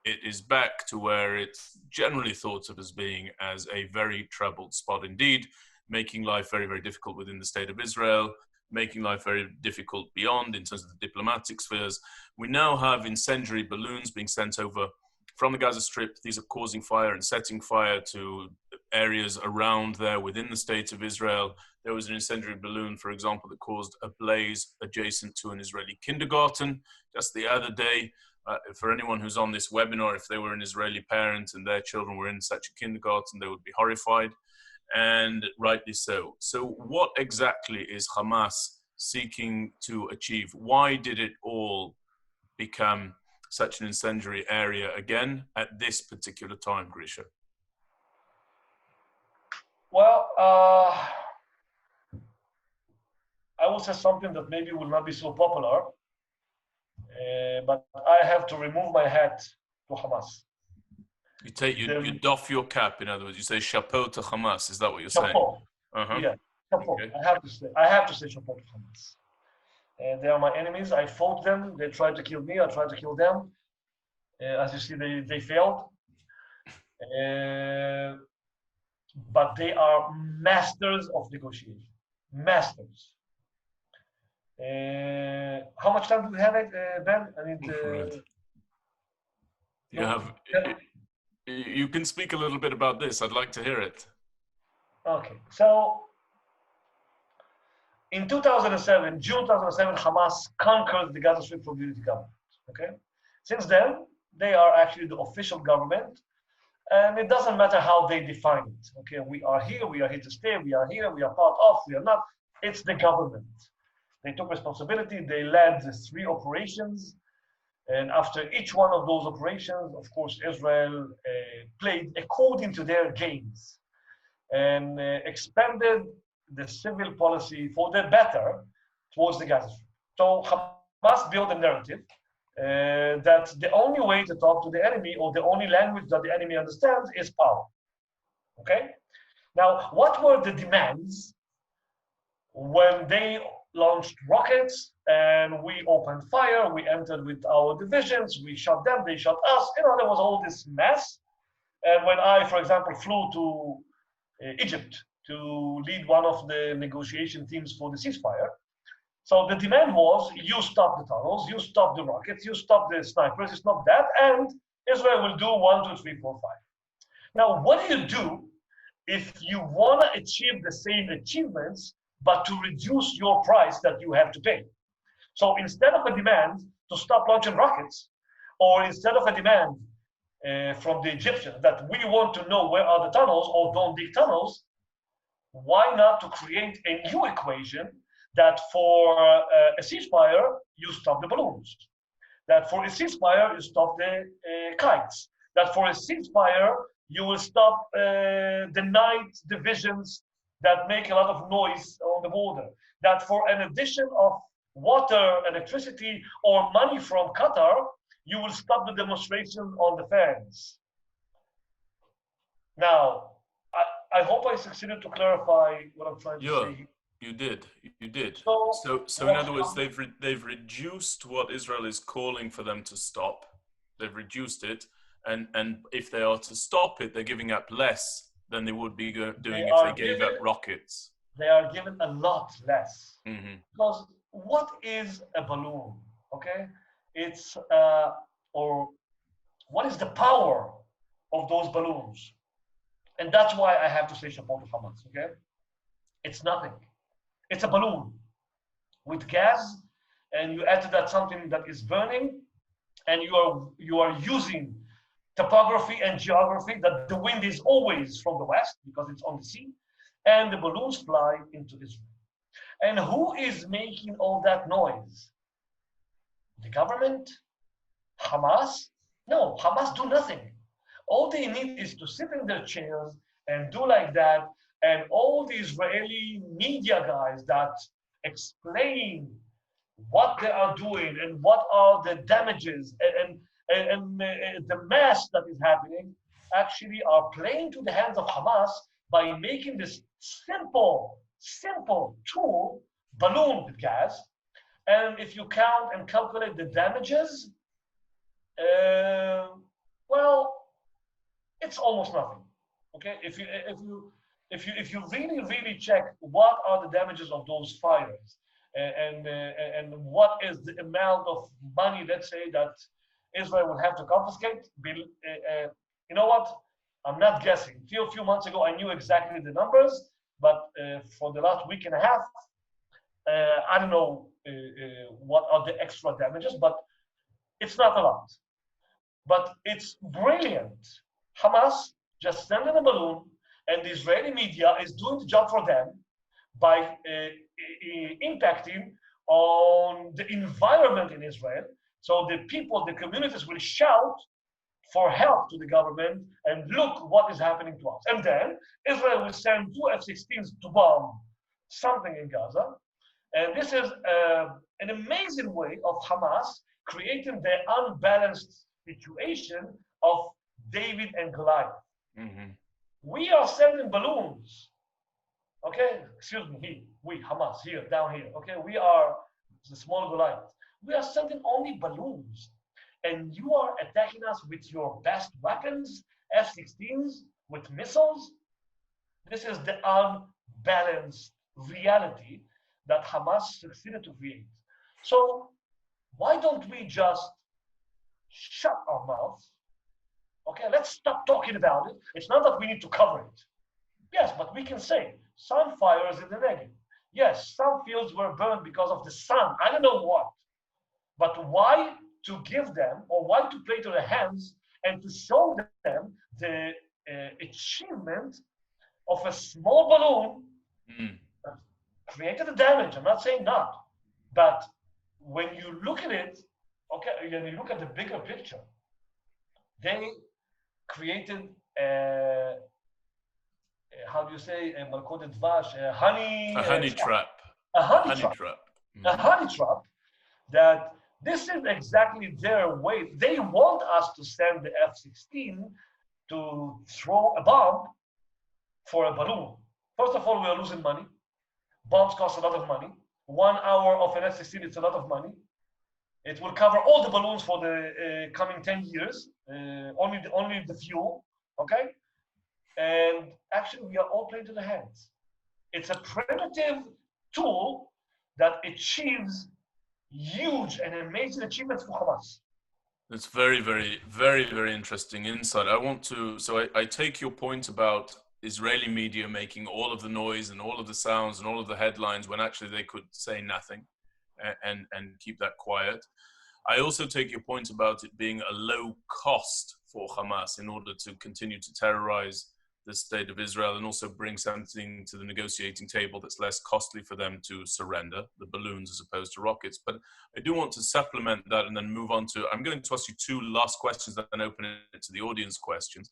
it is back to where it's generally thought of as being as a very troubled spot indeed, making life very, very difficult within the state of Israel, making life very difficult beyond in terms of the diplomatic spheres. We now have incendiary balloons being sent over from the Gaza Strip. These are causing fire and setting fire to areas around there within the state of Israel. There was an incendiary balloon, for example, that caused a blaze adjacent to an Israeli kindergarten just the other day. For anyone who's on this webinar, if they were an Israeli parent and their children were in such a kindergarten, they would be horrified, and rightly so. So what exactly is Hamas seeking to achieve? Why did it all become such an incendiary area again at this particular time, Grisha? Well, I will say something that maybe will not be so popular, but I have to remove my hat to Hamas. You doff your cap, in other words, you say chapeau to Hamas. Is that what you're saying? Yeah, chapeau. Okay. I have to say chapeau to Hamas. They are my enemies. I fought them. They tried to kill me. I tried to kill them. As you see, they failed. But they are masters of negotiation. Masters. How much time do we have, Ben? I need. Right. You no, have. You can speak a little bit about this. I'd like to hear it. Okay, so in 2007, June 2007, Hamas conquered the Gaza Strip from unity government. Okay, since then they are actually the official government, and it doesn't matter how they define it. Okay, we are here to stay, we are here, we are part of, we are not. It's the government. They took responsibility. They led the 3 operations. And after each one of those operations, of course, Israel played according to their games and expanded the civil policy for the better towards the Gaza Strip. So Hamas built a narrative that the only way to talk to the enemy, or the only language that the enemy understands, is power. Okay? Now, what were the demands when they launched rockets and we opened fire? We entered with our divisions, we shot them, they shot us. You know, there was all this mess. And when I, for example, flew to Egypt to lead one of the negotiation teams for the ceasefire, so the demand was, you stop the tunnels, you stop the rockets, you stop the snipers, you stop that, and Israel will do 1, 2, 3, 4, 5. Now, what do if you want to achieve the same achievements, but to reduce your price that you have to pay? So instead of a demand to stop launching rockets, or instead of a demand from the Egyptians that we want to know where are the tunnels or don't dig tunnels, why not to create a new equation that for a ceasefire, you stop the balloons, that for a ceasefire, you stop the kites, that for a ceasefire, you will stop the night divisions that make a lot of noise on the border, that for an addition of water, electricity, or money from Qatar, you will stop the demonstration on the fans. Now, I hope I succeeded to clarify what I'm trying to say. You did. So in other words, they've reduced what Israel is calling for them to stop. They've reduced it, and if they are to stop it, they're giving up less than they would be doing if they gave up rockets. They are given a lot less. Mm-hmm. Because what is a balloon? Okay, it's or what is the power of those balloons? And that's why I have to say chapeau to Hamas. Okay, it's nothing. It's a balloon with gas, and you add to that something that is burning, and you are using topography and geography that the wind is always from the west because it's on the sea, and the balloons fly into Israel. And who is making all that noise? The government? Hamas? No, Hamas do nothing. All they need is to sit in their chairs and do like that, and all the Israeli media guys that explain what they are doing and what are the damages and the mess that is happening actually are playing to the hands of Hamas by making this simple tool, balloon with gas. And if you count and calculate the damages, well, it's almost nothing. Okay, if you really check what are the damages of those fires, and what is the amount of money, let's say, that Israel will have to confiscate, you know what? I'm not guessing. A few months ago, I knew exactly the numbers, but for the last week and a half, I don't know what are the extra damages, but it's not a lot. But it's brilliant. Hamas just sent in a balloon, and the Israeli media is doing the job for them by impacting on the environment in Israel. So the people, the communities will shout for help to the government, and look what is happening to us. And then Israel will send 2 F-16s to bomb something in Gaza. And this is an amazing way of Hamas creating the unbalanced situation of David and Goliath. Mm-hmm. We are sending balloons. Okay, excuse me, we, Hamas, here, down here. Okay, we are the small Goliath. We are sending only balloons. And you are attacking us with your best weapons, F-16s, with missiles. This is the unbalanced reality that Hamas succeeded to create. So why don't we just shut our mouths? Okay, let's stop talking about it. It's not that we need to cover it. Yes, but we can say some fires in the Negev. Yes, some fields were burned because of the sun. I don't know what. But why to give them, or why to play to their hands and to show them the achievement of a small balloon that created the damage? I'm not saying not. But when you look at it, okay, when you look at the bigger picture, they created how do you say malkodet dvash, a honey trap. A honey trap. A honey trap that this is exactly their way. They want us to send the F-16 to throw a bomb for a balloon. First of all, we are losing money. Bombs cost a lot of money. 1 hour of an F-16 is a lot of money. It will cover all the balloons for the coming 10 years, only the fuel, okay? And actually, we are all playing to the hands. It's a primitive tool that achieves huge and amazing achievements for Hamas. It's very, very, very, very interesting insight. I take your point about Israeli media making all of the noise and all of the sounds and all of the headlines when actually they could say nothing and keep that quiet. I also take your point about it being a low cost for Hamas in order to continue to terrorize the state of Israel and also bring something to the negotiating table that's less costly for them to surrender, the balloons as opposed to rockets. But I do want to supplement that and then move on to, I'm going to ask you 2 last questions and then open it to the audience questions.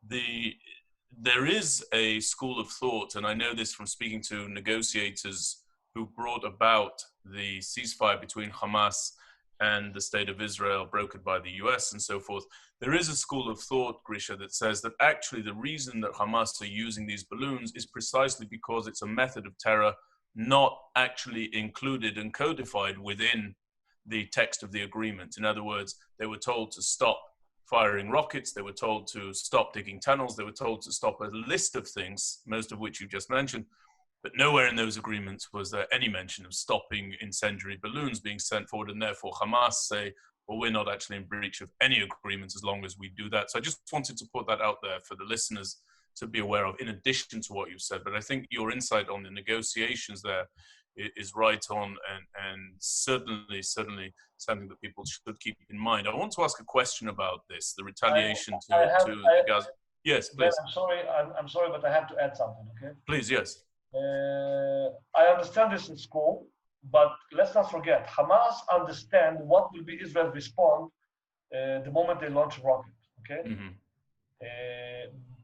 There is a school of thought, and I know this from speaking to negotiators who brought about the ceasefire between Hamas and the state of Israel brokered by the US and so forth. There is a school of thought, Grisha, that says that actually the reason that Hamas are using these balloons is precisely because it's a method of terror not actually included and codified within the text of the agreement. In other words, they were told to stop firing rockets, they were told to stop digging tunnels, they were told to stop a list of things, most of which you just mentioned, but nowhere in those agreements was there any mention of stopping incendiary balloons being sent forward, and therefore Hamas say, well, we're not actually in breach of any agreements as long as we do that. So I just wanted to put that out there for the listeners to be aware of, in addition to what you've said. But I think your insight on the negotiations there is right on, and certainly something that people should keep in mind. I want to ask a question about this, the retaliation to Gaza. Yes, please. Ben, I'm sorry, but I have to add something, okay? Please, yes. I understand this in school, but let's not forget, Hamas understand what will be Israel's response the moment they launch a rocket, okay?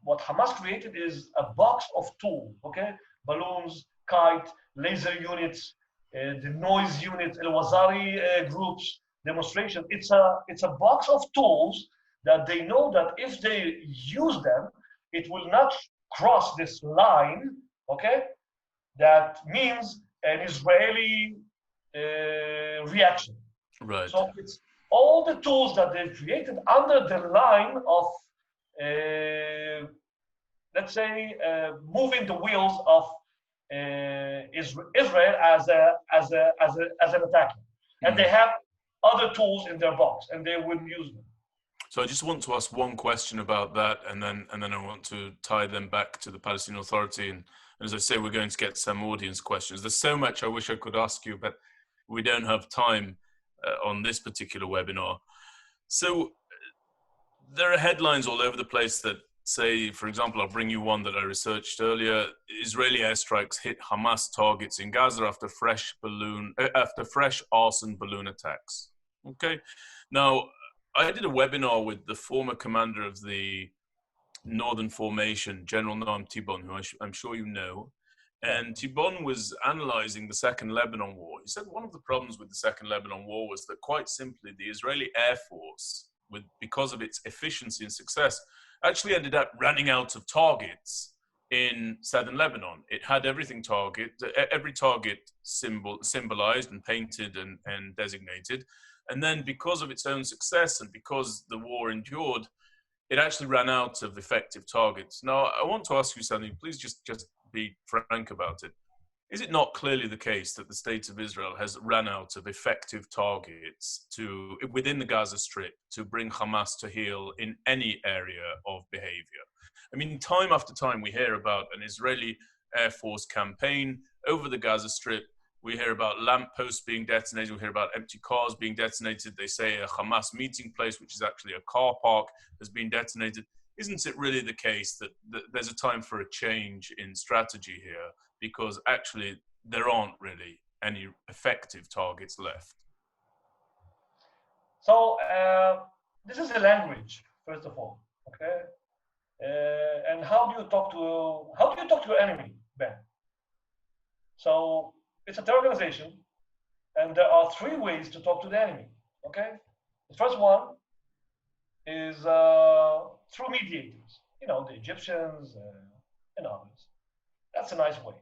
What Hamas created is a box of tools, okay? Balloons, kite, laser units, the noise units, El-Wazari groups, demonstration. It's a box of tools that they know that if they use them, it will not cross this line, okay? That means an Israeli reaction. Right. So it's all the tools that they've created under the line of, let's say, moving the wheels of Israel as an attacker. And they have other tools in their box, and they will use them. So I just want to ask one question about that, and then I want to tie them back to the Palestinian Authority. And as I say, we're going to get some audience questions. There's so much I wish I could ask you, but we don't have time on this particular webinar. So there are headlines all over the place that say, for example, I'll bring you one that I researched earlier. Israeli airstrikes hit Hamas targets in Gaza after fresh arson balloon attacks. Okay. Now, I did a webinar with the former commander of the Northern Formation, General Noam Tibon, who I'm sure you know. And Tibon was analyzing the Second Lebanon War. He said one of the problems with the Second Lebanon War was that, quite simply, the Israeli Air Force, because of its efficiency and success, actually ended up running out of targets in southern Lebanon. It had every target symbolized and painted and designated. And then because of its own success and because the war endured, it actually ran out of effective targets. Now, I want to ask you something. Please just be frank about it. Is it not clearly the case that the state of Israel has run out of effective targets within the Gaza Strip to bring Hamas to heel in any area of behavior? I mean, time after time, we hear about an Israeli Air Force campaign over the Gaza Strip. We hear about lampposts being detonated. We hear about empty cars being detonated. They say a Hamas meeting place, which is actually a car park, has been detonated. Isn't it really the case that there's a time for a change in strategy here? Because actually there aren't really any effective targets left. So this is a language, first of all, okay? And how do you talk to your enemy, Ben? So it's a terror organization, and there are three ways to talk to the enemy, okay? The first one is through mediators, the Egyptians and others. That's a nice way.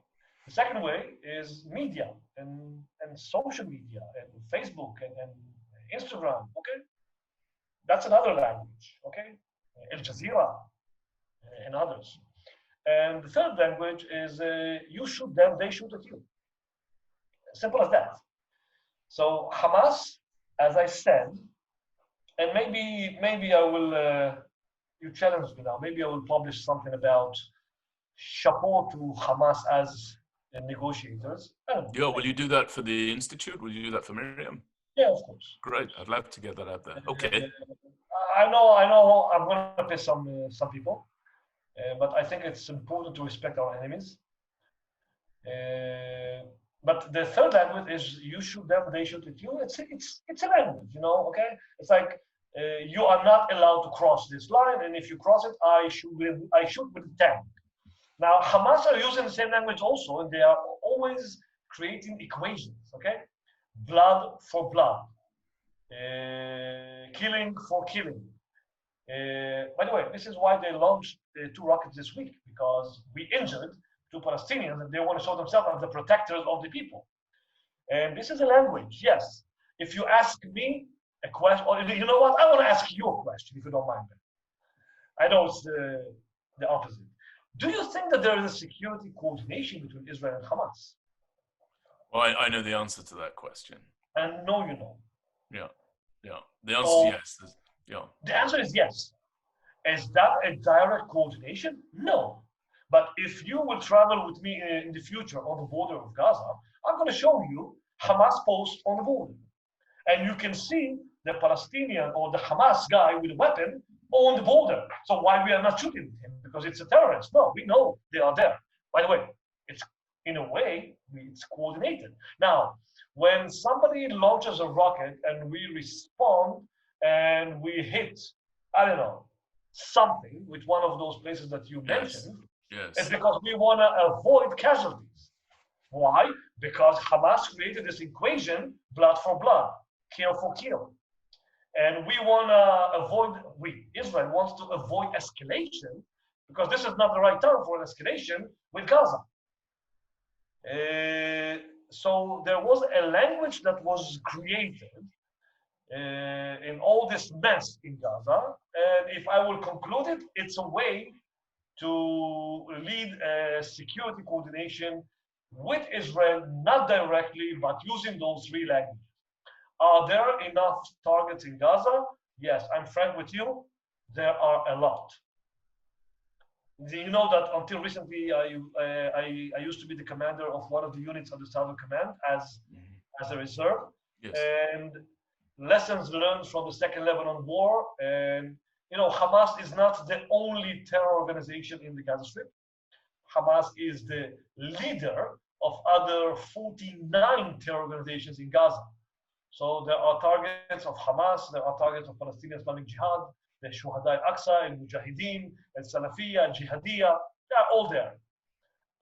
The second way is media and social media and Facebook and Instagram, okay? That's another language, okay? Al Jazeera and others. And the third language is you shoot them, they shoot at you. Simple as that. So Hamas, as I said, and maybe I will, you challenge me now, maybe I will publish something about chapeau to Hamas as negotiators. Yeah, will you do that for the Institute? Will you do that for Miriam? Yeah, of course. Great, I'd love to get that out there. Okay. I know I'm going to piss some people, but I think it's important to respect our enemies. But the third language is you shoot them, they shoot at you. It's a language, okay? It's like you are not allowed to cross this line, and if you cross it, I shoot with a tank. Now, Hamas are using the same language also, and they are always creating equations, okay? Blood for blood, killing for killing. By the way, this is why they launched 2 rockets this week, because we injured 2 Palestinians, and they want to show themselves as the protectors of the people. And this is a language, yes. If you ask me a question, or you know what, I want to ask you a question, if you don't mind. I know it's the opposite. Do you think that there is a security coordination between Israel and Hamas? Well, I know the answer to that question. And no, you know. Yeah. The answer is yes. Yeah. The answer is yes. Is that a direct coordination? No. But if you will travel with me in the future on the border of Gaza, I'm going to show you Hamas posts on the border. And you can see the Palestinian or the Hamas guy with a weapon on the border. So why we are not shooting him? Because it's a terrorist. No, we know they are there. By the way, it's in a way, it's coordinated. Now, when somebody launches a rocket and we respond and we hit, I don't know, something with one of those places that you mentioned, yes. It's because we want to avoid casualties. Why? Because Hamas created this equation, blood for blood, kill for kill. And we want to avoid, Israel wants to avoid escalation, because this is not the right time for an escalation with Gaza. So there was a language that was created in all this mess in Gaza. And if I will conclude it, it's a way to lead a security coordination with Israel, not directly, but using those 3 languages. Are there enough targets in Gaza? Yes, I'm frank with you, there are a lot. Do you know that until recently, I used to be the commander of one of the units of the Southern Command as a reserve. Yes. And lessons learned from the Second Lebanon War. And Hamas is not the only terror organization in the Gaza Strip. Hamas is the leader of other 49 terror organizations in Gaza. So there are targets of Hamas, there are targets of Palestinian Islamic Jihad, the Shuhada al-Aqsa, al-Mujahideen, al-Salafiyya, al-Jihadiyya, they're all there.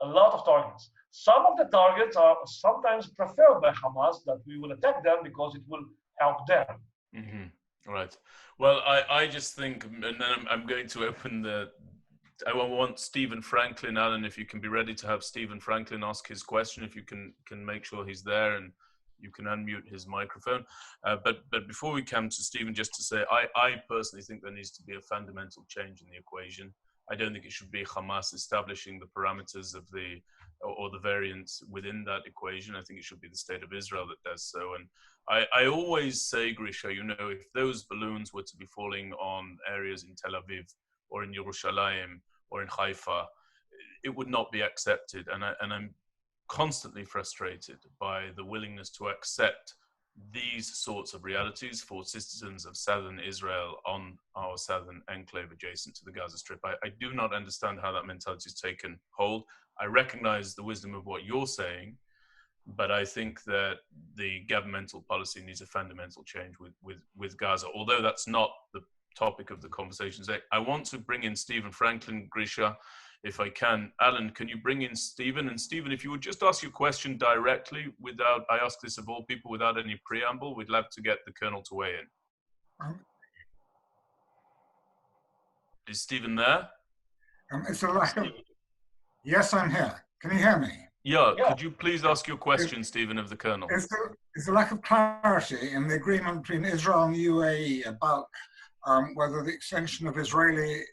A lot of targets. Some of the targets are sometimes preferred by Hamas, that we will attack them because it will help them. Mm-hmm. Right. Well, I just think, and then I'm going to open I want Stephen Franklin, Alan, if you can be ready to have Stephen Franklin ask his question, if you can make sure he's there and you can unmute his microphone. But before we come to Stephen, just to say, I personally think there needs to be a fundamental change in the equation. I don't think it should be Hamas establishing the parameters of the or the variants within that equation. I think it should be the state of Israel that does so. And I always say, Grisha, you know, if those balloons were to be falling on areas in Tel Aviv or in Yerushalayim or in Haifa, it would not be accepted. And I'm constantly frustrated by the willingness to accept these sorts of realities for citizens of southern Israel on our southern enclave adjacent to the Gaza Strip. I do not understand how that mentality has taken hold. I recognize the wisdom of what you're saying, but I think that the governmental policy needs a fundamental change with Gaza, although that's not the topic of the conversation today. I want to bring in Stephen Franklin, Grisha, if I can. Alan, can you bring in Stephen? And Stephen, if you would just ask your question directly without, I ask this of all people, without any preamble, we'd love to get the Colonel to weigh in. Is Stephen there? It's a lack of... Yes, I'm here. Can you hear me? Yeah, could you please ask your question, Stephen, of the Colonel? It's a lack of clarity in the agreement between Israel and the UAE about whether the extension of Israeli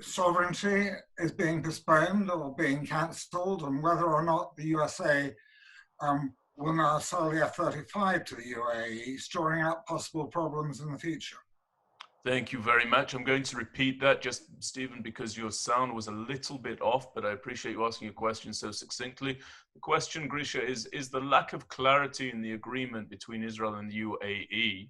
sovereignty is being postponed or being cancelled, and whether or not the USA will now sell the F-35 to the UAE, storing out possible problems in the future. Thank you very much. I'm going to repeat that, just, Stephen, because your sound was a little bit off, but I appreciate you asking a question so succinctly. The question, Grisha, is the lack of clarity in the agreement between Israel and the UAE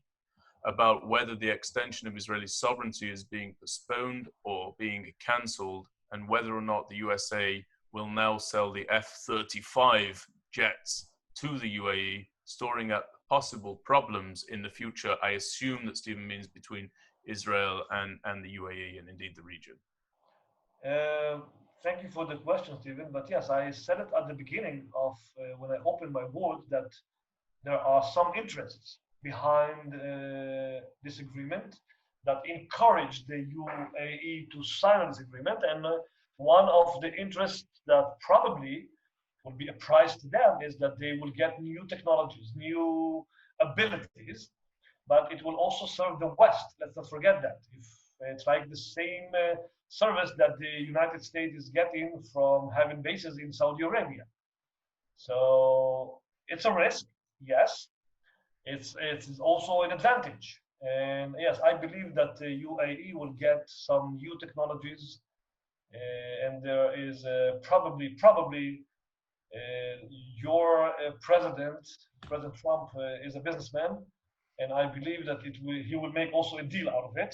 about whether the extension of Israeli sovereignty is being postponed or being cancelled, and whether or not the USA will now sell the F-35 jets to the UAE, storing up possible problems in the future. I assume that Stephen means between Israel and the UAE and indeed the region. Thank you for the question, Stephen. But yes, I said it at the beginning of when I opened my word that there are some interests behind this agreement that encourage the UAE to sign this agreement. And one of the interests that probably will be a price to them is that they will get new technologies, new abilities, but it will also serve the West. Let's not forget that. If it's like the same service that the United States is getting from having bases in Saudi Arabia. So it's a risk, yes. It's also an advantage. And yes, I believe that the UAE will get some new technologies, and there is probably your President Trump, is a businessman, and I believe that he will make also a deal out of it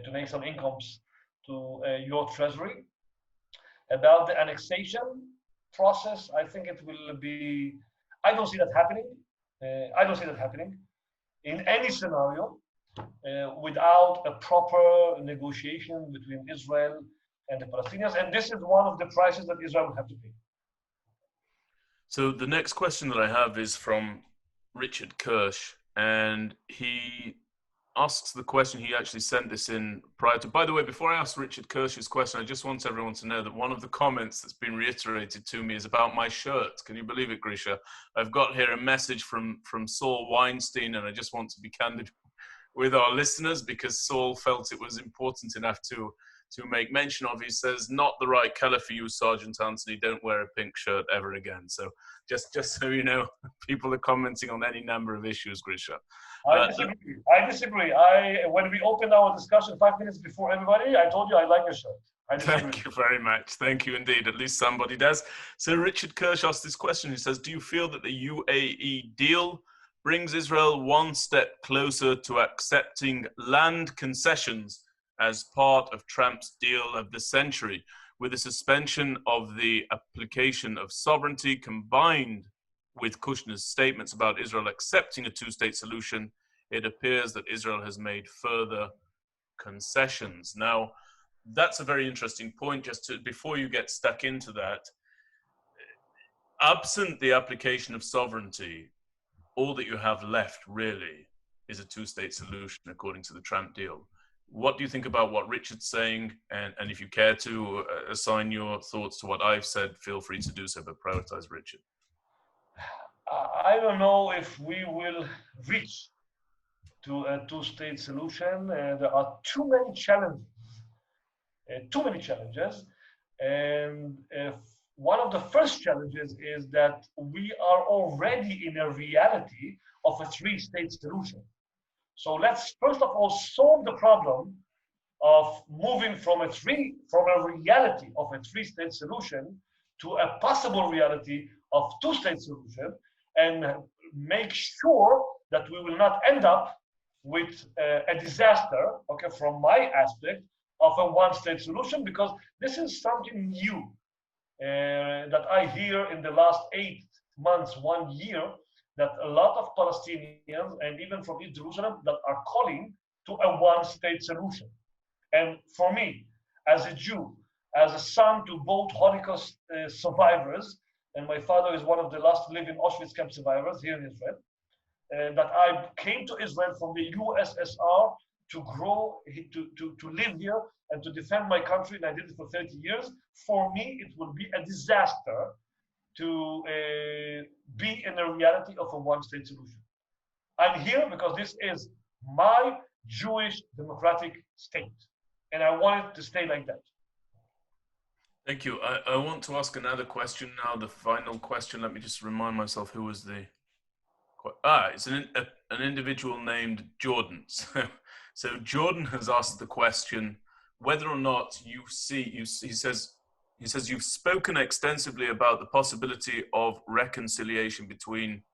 to make some incomes to your treasury. About the annexation process, I think it will be. I don't see that happening. I don't see that happening in any scenario without a proper negotiation between Israel and the Palestinians. And this is one of the prices that Israel will have to pay. So the next question that I have is from Richard Kirsch, and he asks the question, he actually sent this in prior to, by the way, before I ask Richard Kirsch's question, I just want everyone to know that one of the comments that's been reiterated to me is about my shirt. Can you believe it, Grisha? I've got here a message from Saul Weinstein, and I just want to be candid with our listeners because Saul felt it was important enough to make mention of. He says, not the right color for you, Sergeant Anthony. Don't wear a pink shirt ever again. So just so you know, people are commenting on any number of issues, Grisha. I disagree. When we opened our discussion 5 minutes before everybody, I told you I like your shirt. Thank you very much. Thank you indeed. At least somebody does. So Richard Kirsch asked this question. He says, do you feel that the UAE deal brings Israel one step closer to accepting land concessions as part of Trump's deal of the century, with the suspension of the application of sovereignty combined with Kushner's statements about Israel accepting a two-state solution? It appears that Israel has made further concessions. Now, that's a very interesting point. Just before you get stuck into that, absent the application of sovereignty, all that you have left really is a two-state solution according to the Trump deal. What do you think about what Richard's saying? And if you care to assign your thoughts to what I've said, feel free to do so, but prioritize Richard. I don't know if we will reach to a two-state solution. There are too many challenges too many challenges. And one of the first challenges is that we are already in a reality of a three-state solution. So let's first of all solve the problem of moving from a reality of a three-state solution to a possible reality of two-state solution, and make sure that we will not end up with a disaster, okay, from my aspect of a one-state solution, because this is something new that I hear in the last 8 months, 1 year, that a lot of Palestinians and even from East Jerusalem that are calling to a one-state solution. And for me, as a Jew, as a son to both Holocaust survivors, and my father is one of the last living Auschwitz camp survivors here in Israel, that I came to Israel from the USSR to grow, to live here and to defend my country, and I did it for 30 years. For me, it will be a disaster to be in the reality of a one-state solution. I'm here because this is my Jewish democratic state, and I want it to stay like that. Thank you. I want to ask another question now, the final question. Let me just remind myself who was the... it's an individual named Jordan. So Jordan has asked the question whether or not you see, he says, you've spoken extensively about the possibility of reconciliation between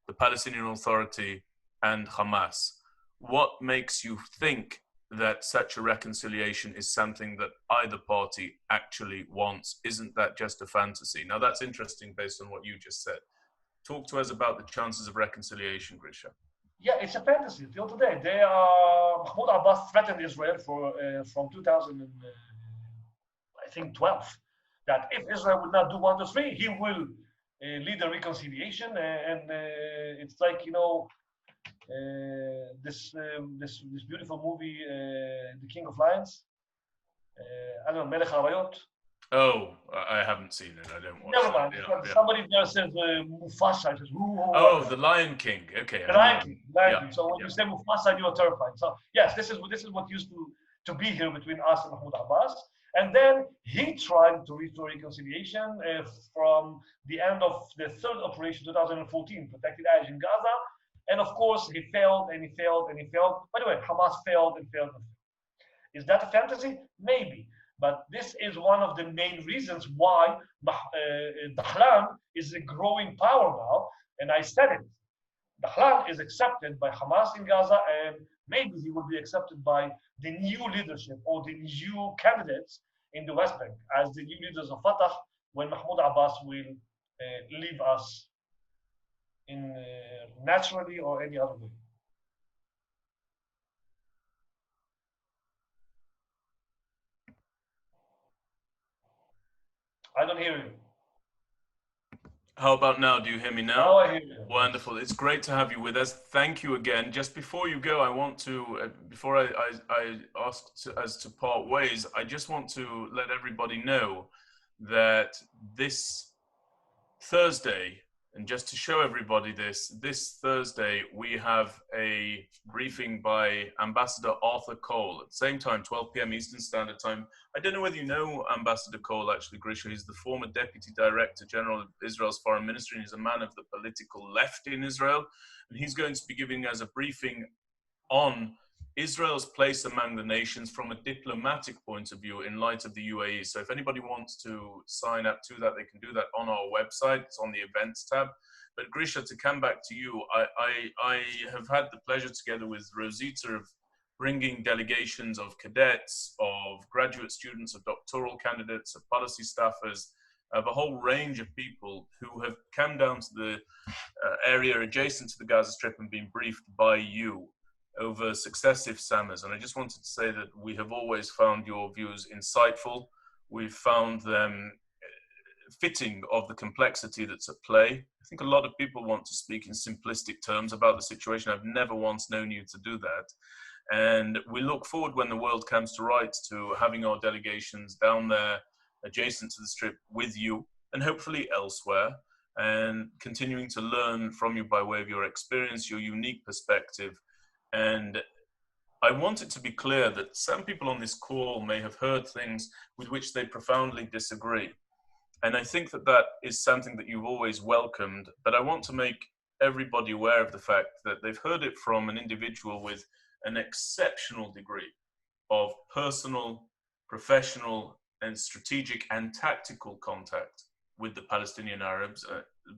the Palestinian Authority and Hamas. What makes you think that such a reconciliation is something that either party actually wants? Isn't that just a fantasy? Now that's interesting based on what you just said. Talk to us about the chances of reconciliation, Grisha. Yeah, it's a fantasy till today. Mahmoud Abbas threatened Israel from 2012, that if Israel would not do 1, 2, 3, he will lead a reconciliation. And it's like, you know, this beautiful movie, The King of Lions. I don't know, Melech HaArayot. Oh, I haven't seen it. I don't watch Never it. mind. Yeah. Somebody there says Mufasa. Says, oh, the Lion King. Okay. The Lion King. So when you say Mufasa, you are terrified. So yes, this is what used to be here between us and Mahmoud Abbas. And then he tried to restore reconciliation from the end of the third operation, 2014, Protected Edge in Gaza. And of course, he failed and he failed and he failed. By the way, Hamas failed and failed and failed. Is that a fantasy? Maybe. But this is one of the main reasons why Dahlan is a growing power now. And I said it. Dahlan is accepted by Hamas in Gaza, and maybe he will be accepted by the new leadership or the new candidates in the West Bank as the new leaders of Fatah when Mahmoud Abbas will leave us in naturally or any other way. I don't hear you. How about now? Do you hear me now? Now I hear you. Wonderful. It's great to have you with us. Thank you again. Just before you go, I want to, before I ask us to part ways, I just want to let everybody know that this Thursday, and just to show everybody this Thursday, we have a briefing by Ambassador Arthur Cole at the same time, 12 p.m. Eastern Standard Time. I don't know whether you know Ambassador Cole, actually, Grisha. He's the former Deputy Director General of Israel's Foreign Ministry, and he's a man of the political left in Israel. And he's going to be giving us a briefing on Israel's place among the nations from a diplomatic point of view in light of the UAE. So if anybody wants to sign up to that, they can do that on our website. It's on the events tab. But Grisha, to come back to you, I have had the pleasure together with Rosita of bringing delegations of cadets, of graduate students, of doctoral candidates, of policy staffers, of a whole range of people who have come down to the area adjacent to the Gaza Strip and been briefed by you over successive summers. And I just wanted to say that we have always found your views insightful. We've found them fitting of the complexity that's at play. I think a lot of people want to speak in simplistic terms about the situation. I've never once known you to do that. And we look forward, when the world comes to rights, to having our delegations down there adjacent to the Strip with you, and hopefully elsewhere, and continuing to learn from you by way of your experience, your unique perspective, and I want it to be clear that some people on this call may have heard things with which they profoundly disagree. And I think that that is something that you've always welcomed, but I want to make everybody aware of the fact that they've heard it from an individual with an exceptional degree of personal, professional, and strategic and tactical contact with the Palestinian Arabs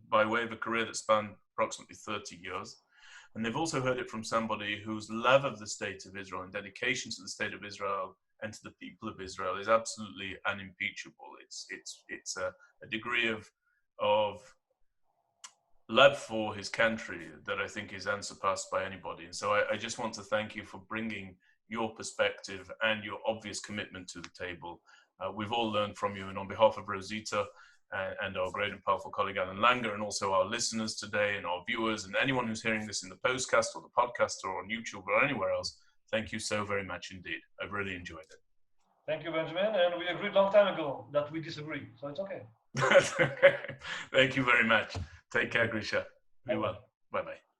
by way of a career that spanned approximately 30 years. And they've also heard it from somebody whose love of the state of Israel and dedication to the state of Israel and to the people of Israel is absolutely unimpeachable. It's a degree of love for his country that I think is unsurpassed by anybody. And so I just want to thank you for bringing your perspective and your obvious commitment to the table. We've all learned from you, and on behalf of Rosita and our great and powerful colleague Alan Langer, and also our listeners today and our viewers and anyone who's hearing this in the postcast or the podcast or on YouTube or anywhere else, thank you so very much indeed. I've really enjoyed it. Thank you, Benjamin. And we agreed a long time ago that we disagree, so it's okay. Thank you very much. Take care, Grisha. Be well. Bye-bye.